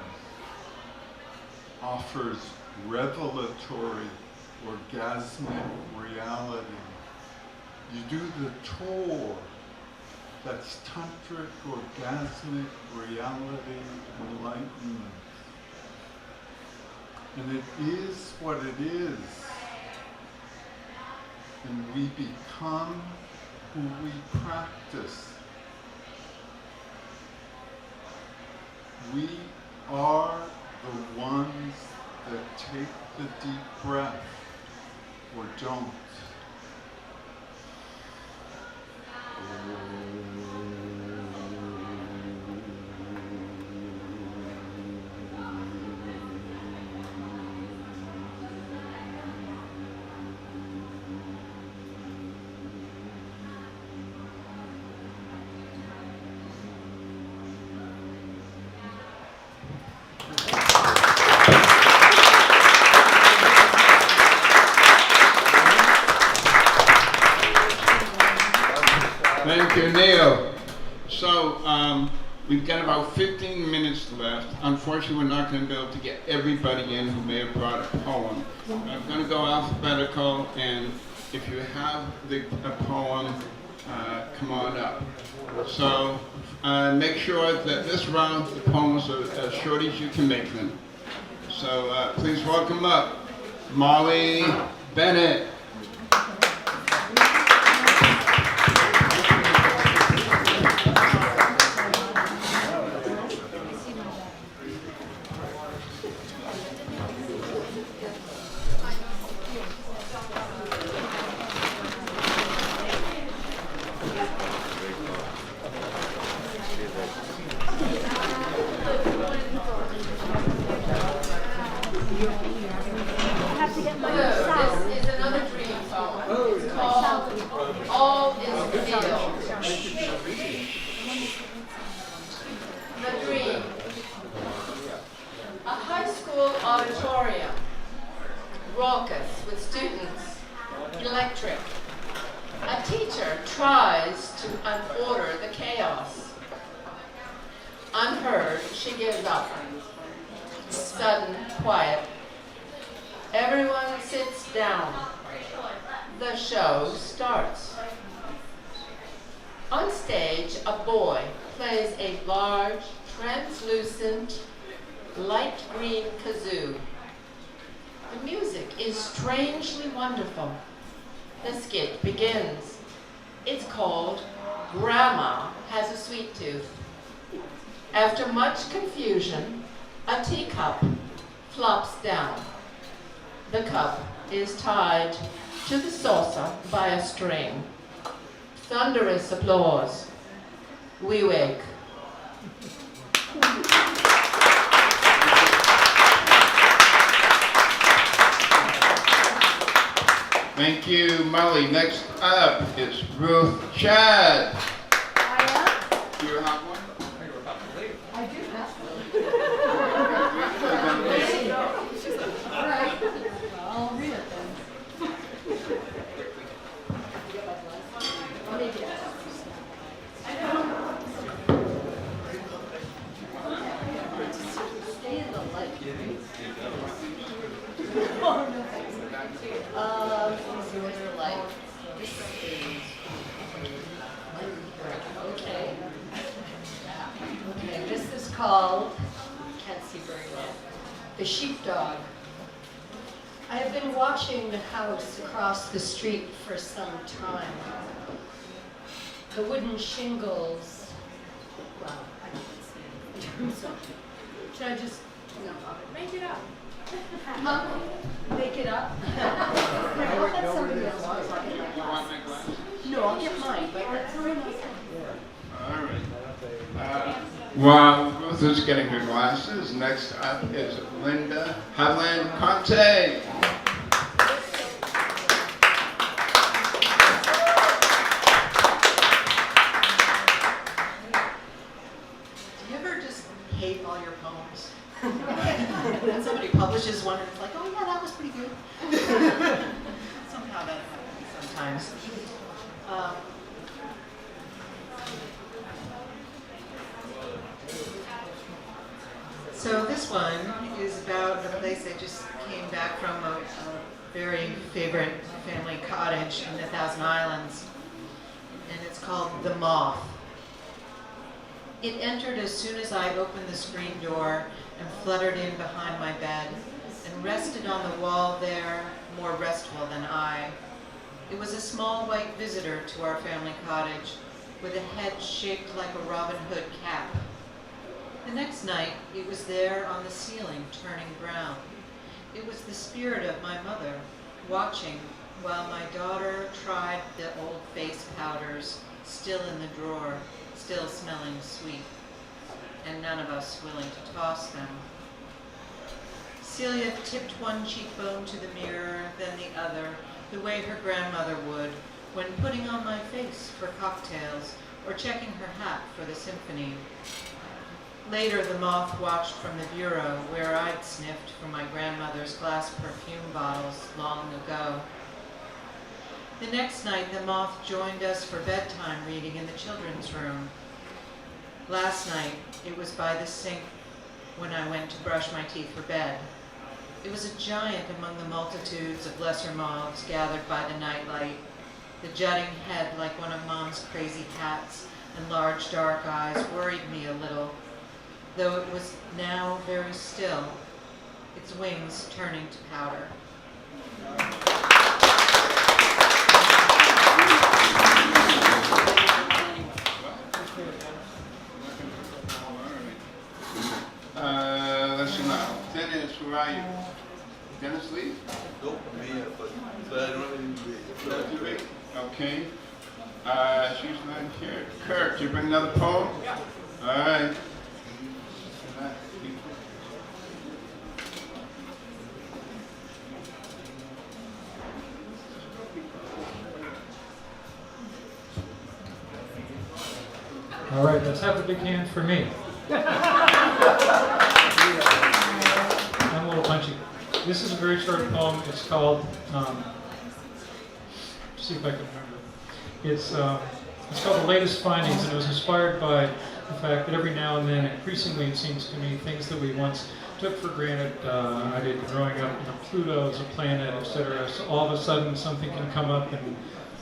offers revelatory, orgasmic reality. You do the tour, that's tantric, orgasmic reality, enlightenment. And it is what it is. And we become who we practice. We are the ones that take the deep breath or don't. Thank you, Neil. So we've got about 15 minutes left. Unfortunately, we're not going to be able to get everybody in who may have brought a poem. I'm going to go alphabetical, and if you have a poem, come on up. So make sure that this round the poems are as short as you can make them. So please welcome up Molly Bennett. This is another dream poem. It's called All is Still. The dream. A high school auditorium, raucous with students, electric. A teacher tries to unorder the chaos. Unheard, she gives up. Sudden quiet. Everyone sits down. The show starts. On stage, a boy plays a large, translucent, light green kazoo. The music is strangely wonderful. The skit begins. It's called Grandma Has a Sweet Tooth. After much confusion, a teacup flops down. The cup is tied to the saucer by a string. Thunderous applause. We wake. Thank you, Molly. Next up is Ruth Chad. Do you have one? I do have All right. I'll read it then. Stay in the light. Okay. Okay, this is called, can't see very well, The Sheepdog. I have been watching the house across the street for some time. The wooden shingles, well, I can't see. Should I just, no, make it up. Make it up? I'll let somebody else I'll get my glasses. No, I'll get mine, but that's all right. All right. While Ruth is getting her glasses, next up is Linda Hadland Conte. Do you ever just hate all your poems? When somebody publishes one and it's like, oh yeah, that was pretty good. Somehow that happens sometimes. So this one is about a place I just came back from, a very favorite family cottage in the Thousand Islands, and it's called The Moth. It entered as soon as I opened the screen door and fluttered in behind my bed and rested on the wall there, more restful than I. It was a small white visitor to our family cottage with a head shaped like a Robin Hood cap. The next night, it was there on the ceiling, turning brown. It was the spirit of my mother, watching while my daughter tried the old face powders, still in the drawer, still smelling sweet, and none of us willing to toss them. Celia tipped one cheekbone to the mirror, then the other, the way her grandmother would, when putting on my face for cocktails or checking her hat for the symphony. Later, the moth watched from the bureau where I'd sniffed from my grandmother's glass perfume bottles long ago. The next night, the moth joined us for bedtime reading in the children's room. Last night, it was by the sink when I went to brush my teeth for bed. It was a giant among the multitudes of lesser moths gathered by the nightlight. The jutting head like one of Mom's crazy hats and large dark eyes worried me a little, though it was now very still, its wings turning to powder. Let's see now. Dennis, where are you? Dennis Lee? Nope, I'm here, but I don't have any read. Okay. She's not here. Kurt, do you bring another poem? Yeah. All right. All right, let's have a big hand for me. I'm a little punchy. This is a very short poem. It's called, see if I can remember. It's called The Latest Findings, and it was inspired by the fact that every now and then, increasingly it seems to me, things that we once took for granted, I did growing up, Pluto is a planet, etc. So all of a sudden something can come up and,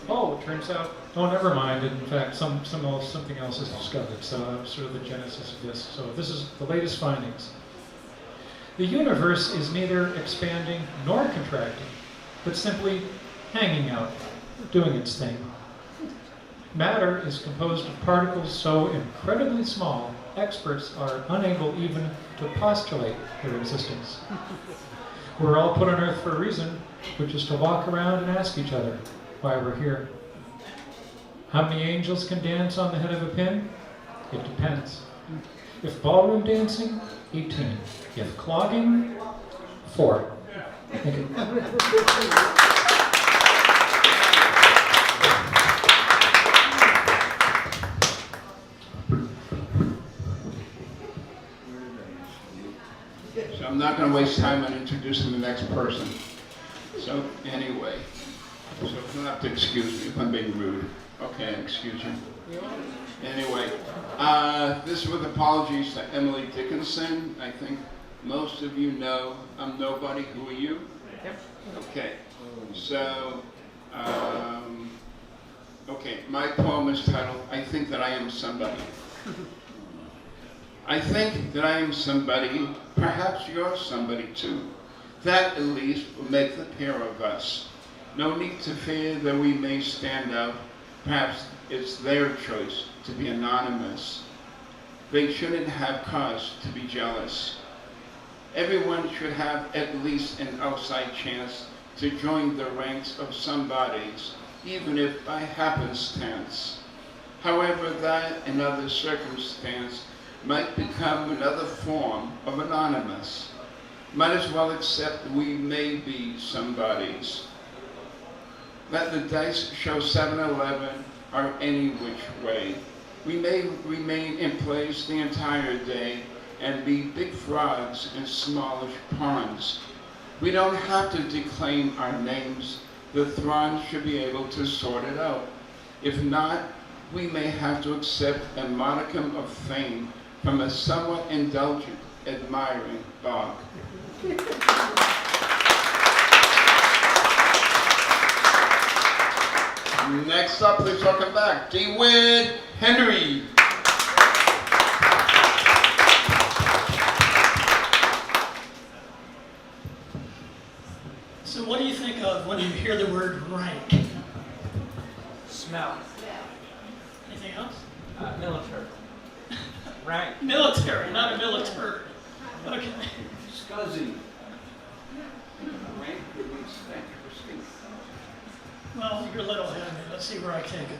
oh, it turns out, oh, never mind. In fact, something else is discovered. So that's sort of the genesis of this. So this is The Latest Findings. The universe is neither expanding nor contracting, but simply hanging out, doing its thing. Matter is composed of particles so incredibly small, experts are unable even to postulate their existence. We're all put on Earth for a reason, which is to walk around and ask each other why we're here. How many angels can dance on the head of a pin? It depends. If ballroom dancing, 18. If clogging, 4. Thank you. So I'm not going to waste time on introducing the next person. So anyway, so you'll have to excuse me if I'm being rude. Okay, excuse you. Anyway, this is with apologies to Emily Dickinson. I think most of you know I'm nobody. Who are you? Yep. Okay. So, okay, my poem is titled, I Think That I Am Somebody. I think that I am somebody, perhaps you're somebody too. That at least will make the pair of us. No need to fear that we may stand out. Perhaps it's their choice to be anonymous. They shouldn't have cause to be jealous. Everyone should have at least an outside chance to join the ranks of somebodies, even if by happenstance. However, that another circumstance might become another form of anonymous. Might as well accept we may be somebodies. Let the dice show 7-11 or any which way. We may remain in place the entire day and be big frogs in smallish ponds. We don't have to declaim our names. The throng should be able to sort it out. If not, we may have to accept a modicum of fame from a somewhat indulgent admiring dog. Next up, please welcome back DeWitt Henry. So what do you think of when you hear the word rank? Smell. Anything else? Military. Rank. Military, not a military. Okay. Scuzzy. Rank would be stank or stink. Well, you're a little ahead of me. Let's see where I take it.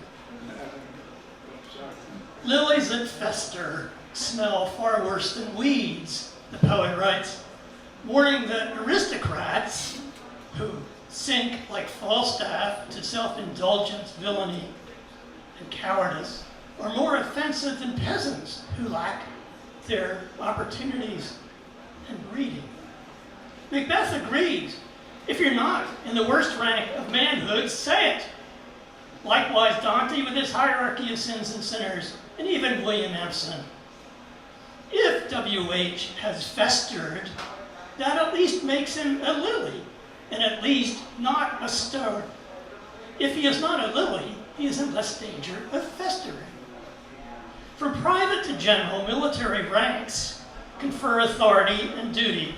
Lilies that fester smell far worse than weeds, the poet writes, warning that aristocrats who sink like Falstaff to self-indulgence, villainy, and cowardice are more offensive than peasants who lack their opportunities and breeding. Macbeth agrees. If you're not in the worst rank of manhood, say it. Likewise, Dante with his hierarchy of sins and sinners, and even William Empson. If W.H. has festered, that at least makes him a lily, and at least not a star. If he is not a lily, he is in less danger of festering. From private to general, military ranks confer authority and duty.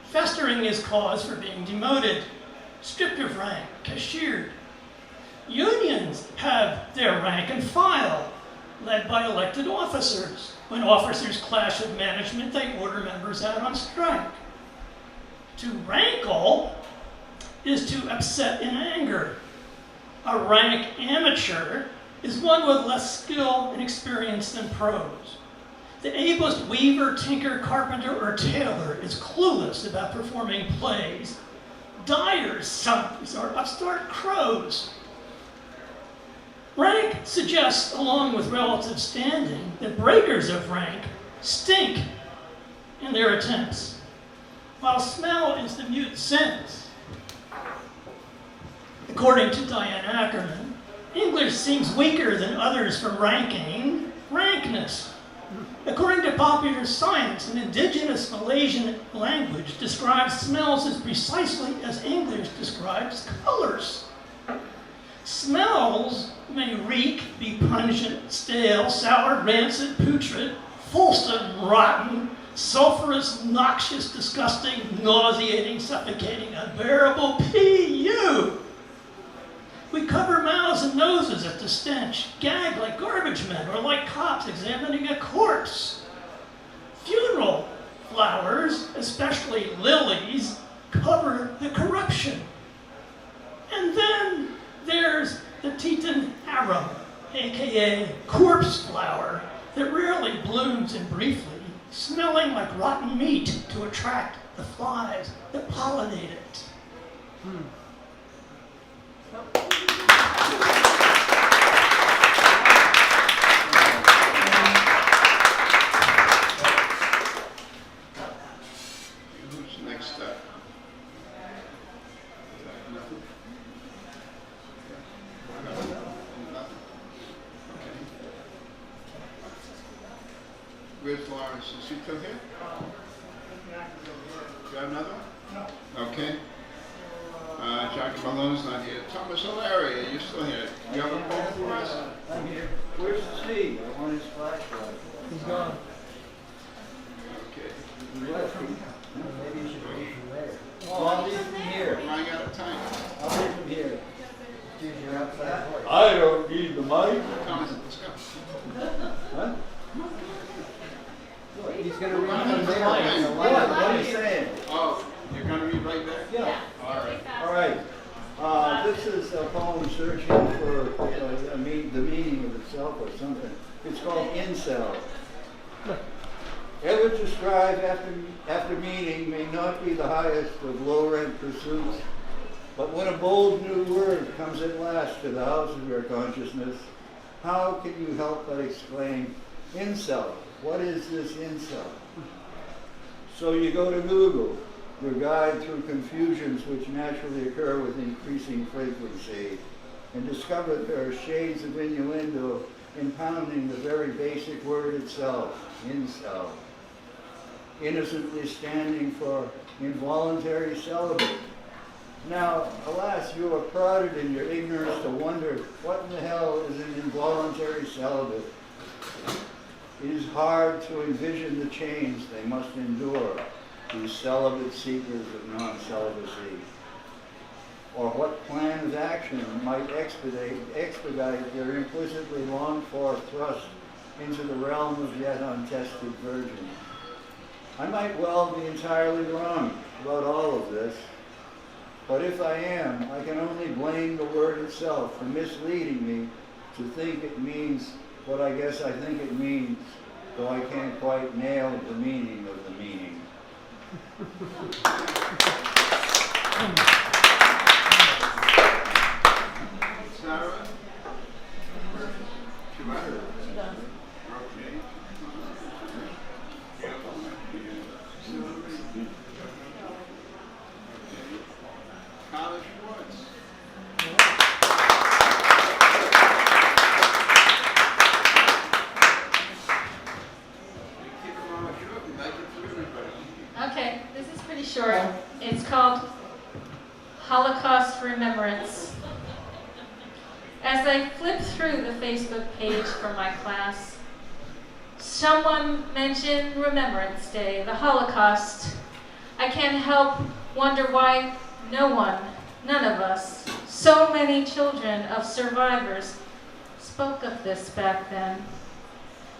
Festering is cause for being demoted, stripped of rank, cashiered. Unions have their rank and file, led by elected officers. When officers clash with management, they order members out on strike. To rankle is to upset in anger. A rank amateur is one with less skill and experience than pros. The ablest weaver, tinker, carpenter, or tailor is clueless about performing plays. Dyers' sons are upstart crows. Rank suggests, along with relative standing, that breakers of rank stink in their attempts, while smell is the mute sense. According to Diane Ackerman, English seems weaker than others for ranking rankness. According to popular science, an indigenous Malaysian language describes smells as precisely as English describes colors. Smells may reek, be pungent, stale, sour, rancid, putrid, fulsome, rotten, sulfurous, noxious, disgusting, nauseating, suffocating, unbearable, P.U. We cover mouths and noses at the stench, gag like garbage men or like cops examining a corpse. Funeral flowers, especially lilies, cover the corruption. And then there's the Teton Arum, aka corpse flower, that rarely blooms and briefly, smelling like rotten meat to attract the flies that pollinate it. Who's next up? Nothing? Nothing? Okay. Where's Lawrence? Is she still here? Got another one? No. Okay. Jackie Malone's not here. Thomas O'Leary, are you still here? You have a poem for us? I'm here. Where's Steve? I want his flashlight. He's gone. Okay. He left. Maybe you should read from there. Oh, I'll read from here. I'm running out of time. I'll read from here. Use your outside voice. I don't need the mic. Come on, let's go. Huh? Look, he's going to read from there. What are you saying? Oh, you're going to read right there? Yeah. All right. All right. This is a poem searching for the meaning of itself or something. It's called Incel. Ever to strive after meaning may not be the highest of low-rent pursuits, but when a bold new word comes at last to the house of your consciousness, how can you help but exclaim, Incel? What is this incel? So you go to Google, your guide through confusions which naturally occur with increasing frequency, and discover there are shades of innuendo impounding the very basic word itself, incel. innocently standing for involuntary celibate. Now, alas, you are prodded in your ignorance to wonder what in the hell is an involuntary celibate. It is hard to envision the chains they must endure, these celibate seekers of non-celibacy, or what plan of action might expedite their implicitly longed-for thrust into the realm of yet untested virgins. I might well be entirely wrong about all of this, but if I am, I can only blame the word itself for misleading me to think it means what I guess I think it means, though I can't quite nail the meaning of the meaning. Sarah? Schumacher? Okay. College Schwartz. Okay, this is pretty short. It's called Holocaust Remembrance. As I flipped through the Facebook page for my class, someone mentioned Remembrance Day, the Holocaust. I can't help wonder why none of us, so many children of survivors, spoke of this back then.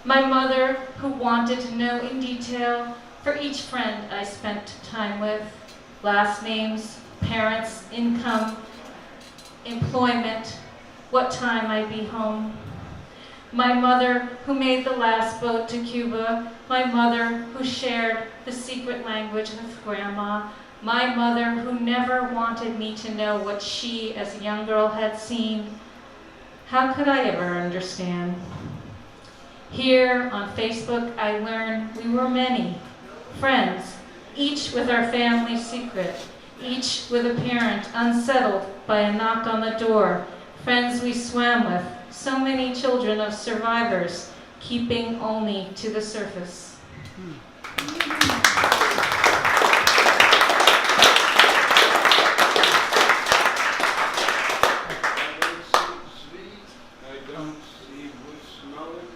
My mother, who wanted to know in detail for each friend I spent time with, last names, parents, income, employment, what time I'd be home. My mother, who made the last boat to Cuba. My mother, who shared the secret language with Grandma. My mother, who never wanted me to know what she, as a young girl, had seen. How could I ever understand? Here on Facebook, I learned we were many friends, each with our family secret, each with a parent unsettled by a knock on the door, friends we swam with, so many children of survivors, keeping only to the surface. I don't see wood smelling.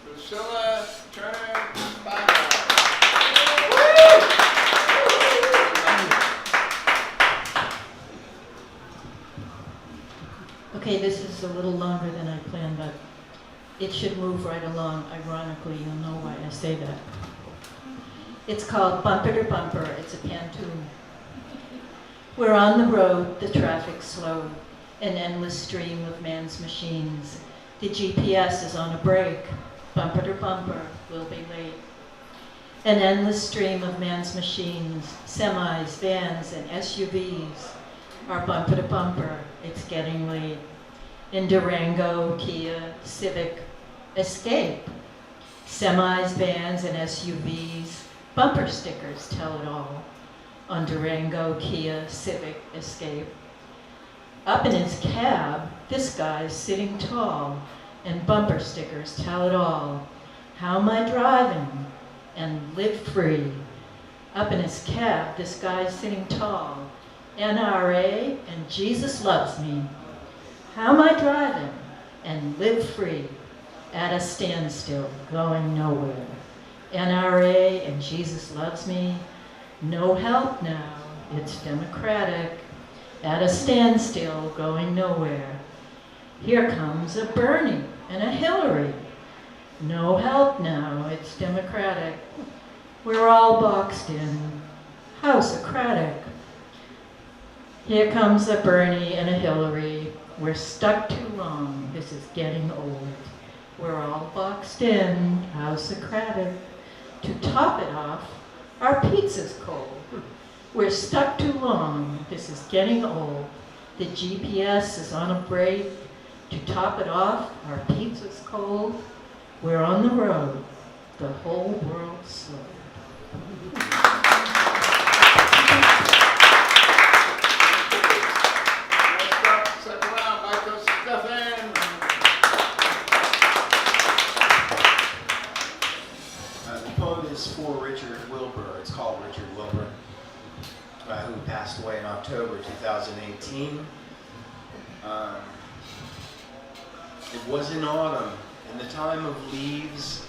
Priscilla Turner. Okay, this is a little longer than I planned, but it should move right along. Ironically, you'll know why I say that. It's called Bumper to Bumper. It's a pantoum. We're on the road, the traffic slowed, an endless stream of man's machines. The GPS is on a break. Bumper to bumper, we'll be late. An endless stream of man's machines, semis, vans, and SUVs are bumper to bumper. It's getting late. In Durango, Kia, Civic, Escape. Semis, vans, and SUVs, bumper stickers tell it all. On Durango, Kia, Civic, Escape. Up in his cab, this guy's sitting tall, and bumper stickers tell it all. How am I driving? And live free. Up in his cab, this guy's sitting tall. NRA and Jesus loves me. How am I driving? And live free. At a standstill, going nowhere. NRA and Jesus loves me. No help now, it's democratic. At a standstill, going nowhere. Here comes a Bernie and a Hillary. No help now, it's democratic. We're all boxed in, House-ocratic. Here comes a Bernie and a Hillary. We're stuck too long, this is getting old. We're all boxed in, House-ocratic. To top it off, our pizza's cold. We're stuck too long, this is getting old. The GPS is on a break. To top it off, our pizza's cold. We're on the road, the whole world's slow. 2018. It was in autumn, in the time of leaves.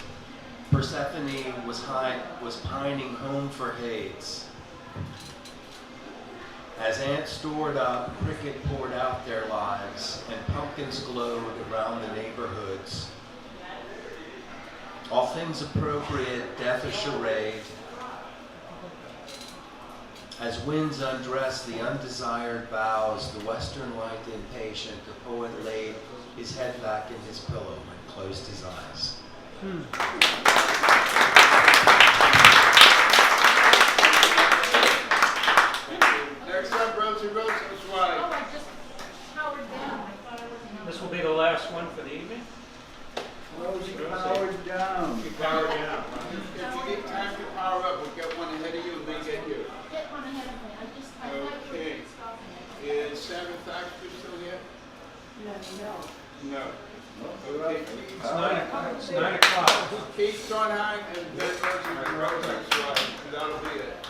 Persephone was pining home for Hades. As ants stored up, cricket poured out their lives, and pumpkins glowed around the neighborhoods. All things appropriate, death a charade. As winds undress the undesired boughs, the western light impatient, the poet laid his head back in his pillow and closed his eyes. Next up, Rosie Rosen's wife. Oh, I just powered down. I thought I wasn't on. This will be the last one for the evening. Rosie powered down. She powered down. If you need time to power up, we'll get one ahead of you and then get you. Get one ahead of me. I thought you were Okay. Is Sarah Thaxter still here? No. Okay, It's 9 o'clock. It's 9 o'clock. Keith Sondheim and then Rosie Rosen's wife. That'll be it.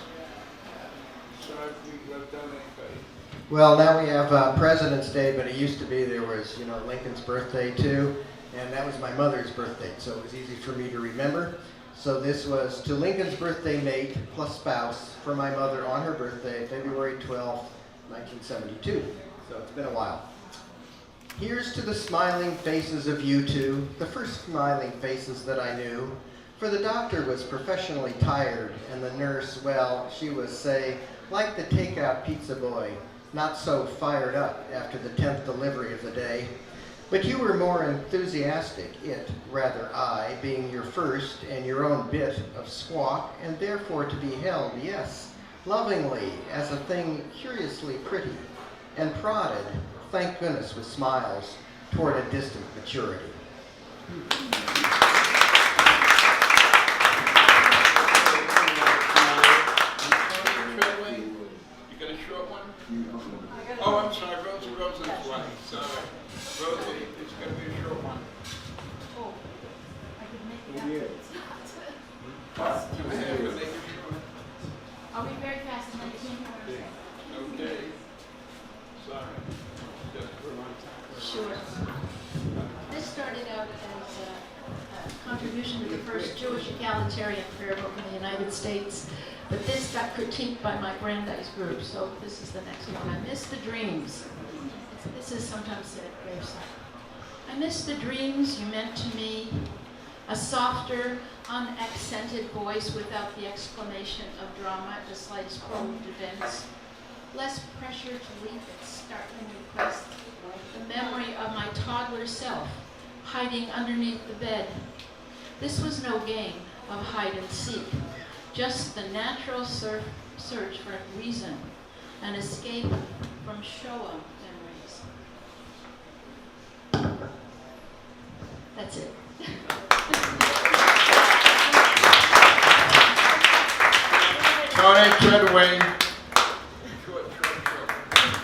Sorry if we left out anybody. Well, now we have President's Day, but it used to be there was, Lincoln's birthday too, and that was my mother's birthday, so it was easy for me to remember. So this was to Lincoln's birthday mate plus spouse for my mother on her birthday, February 12th, 1972. So it's been a while. Here's to the smiling faces of you two, the first smiling faces that I knew. For the doctor was professionally tired, and the nurse, well, she was, say, like the takeout pizza boy, not so fired up after the 10th delivery of the day. But you were more enthusiastic, it, rather I, being your first and your own bit of squawk, and therefore to be held, yes, lovingly, as a thing curiously pretty, and prodded, thank goodness, with smiles, toward a distant maturity. Oh, I'm sorry, Rosie Rosen's wife. Sorry. Rosie, it's going to be a short one. Oh, I could make it I'll be very fast and then Okay. Sorry. Just for one time. Sure. This started out as a contribution to the first Jewish egalitarian prayer book in the United States, but this got critiqued by my Brandeis group, so this is the next one. I miss the dreams. This is sometimes said at graveside. I miss the dreams you meant to me, a softer, unaccented voice without the exclamation of drama at the slightest probe events, less pressure to leap at startling request, the memory of my toddler self hiding underneath the bed. This was no game of hide and seek, just the natural search for reason, an escape from Shoah memories. That's it. Tony Treadway.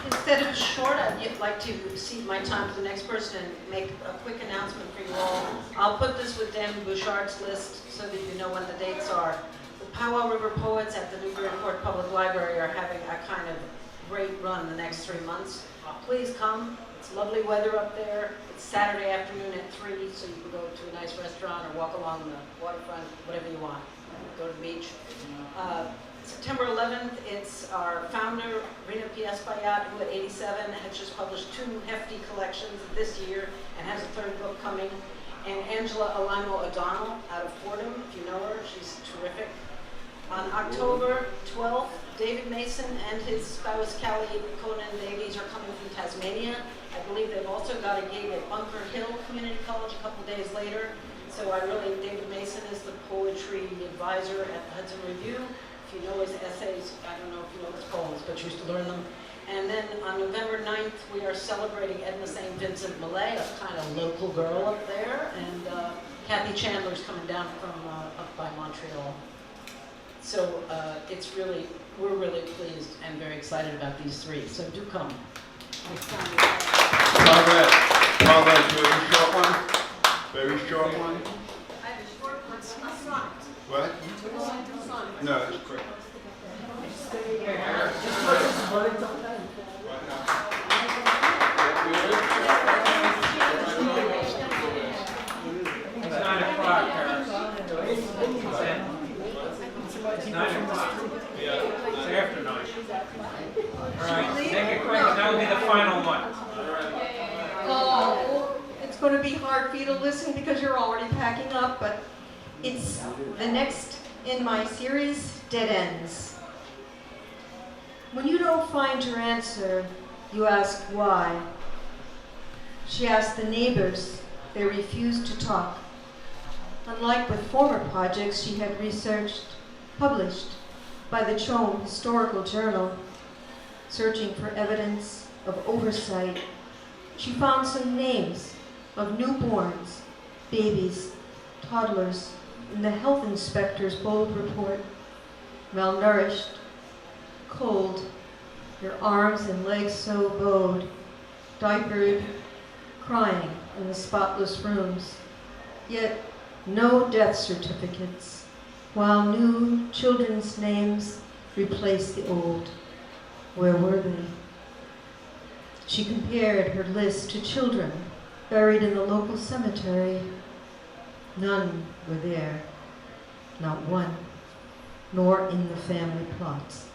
Instead of short, I'd like to cede my time to the next person and make a quick announcement for you all. I'll put this with Dan Bouchard's list so that you know when the dates are. The Powell River Poets at the Newburyport Public Library are having a kind of great run the next 3 months. Please come. It's lovely weather up there. It's Saturday afternoon at 3, so you can go to a nice restaurant or walk along the waterfront, whatever you want. Go to the beach. September 11th, it's our founder, Rina P. Espaillat, who at 87 has just published 2 hefty collections this year and has a 3rd book coming. And Angela Alimo O'Donnell out of Fordham, if you know her, she's terrific. On October 12th, David Mason and his spouse, Callie Conan Davies, are coming from Tasmania. I believe they've also got a gig at Bunker Hill Community College a couple days later. So David Mason is the poetry advisor at the Hudson Review. If you know his essays, I don't know if you know his poems, but you used to learn them. And then on November 9th, we are celebrating Edna St. Vincent Millay, a kind of local girl up there, and Kathy Chandler's coming down from up by Montreal. So we're really pleased and very excited about these 3. So do come. Paulette, very short one? Very short one? I have a short one, a sonnet. What? No, it's quick. It's going to be hard for you to listen because you're already packing up, but it's the next in my series, Dead Ends. When you don't find your answer, you ask why. She asked the neighbors. They refused to talk. Unlike with former projects she had researched, published by the Chome Historical Journal, searching for evidence of oversight, she found some names of newborns, babies, toddlers in the health inspector's bold report. Malnourished, cold, their arms and legs so bowed, diapered, crying in the spotless rooms. Yet no death certificates, while new children's names replaced the old. Where were they? She compared her list to children buried in the local cemetery. None were there, not one, nor in the family plots.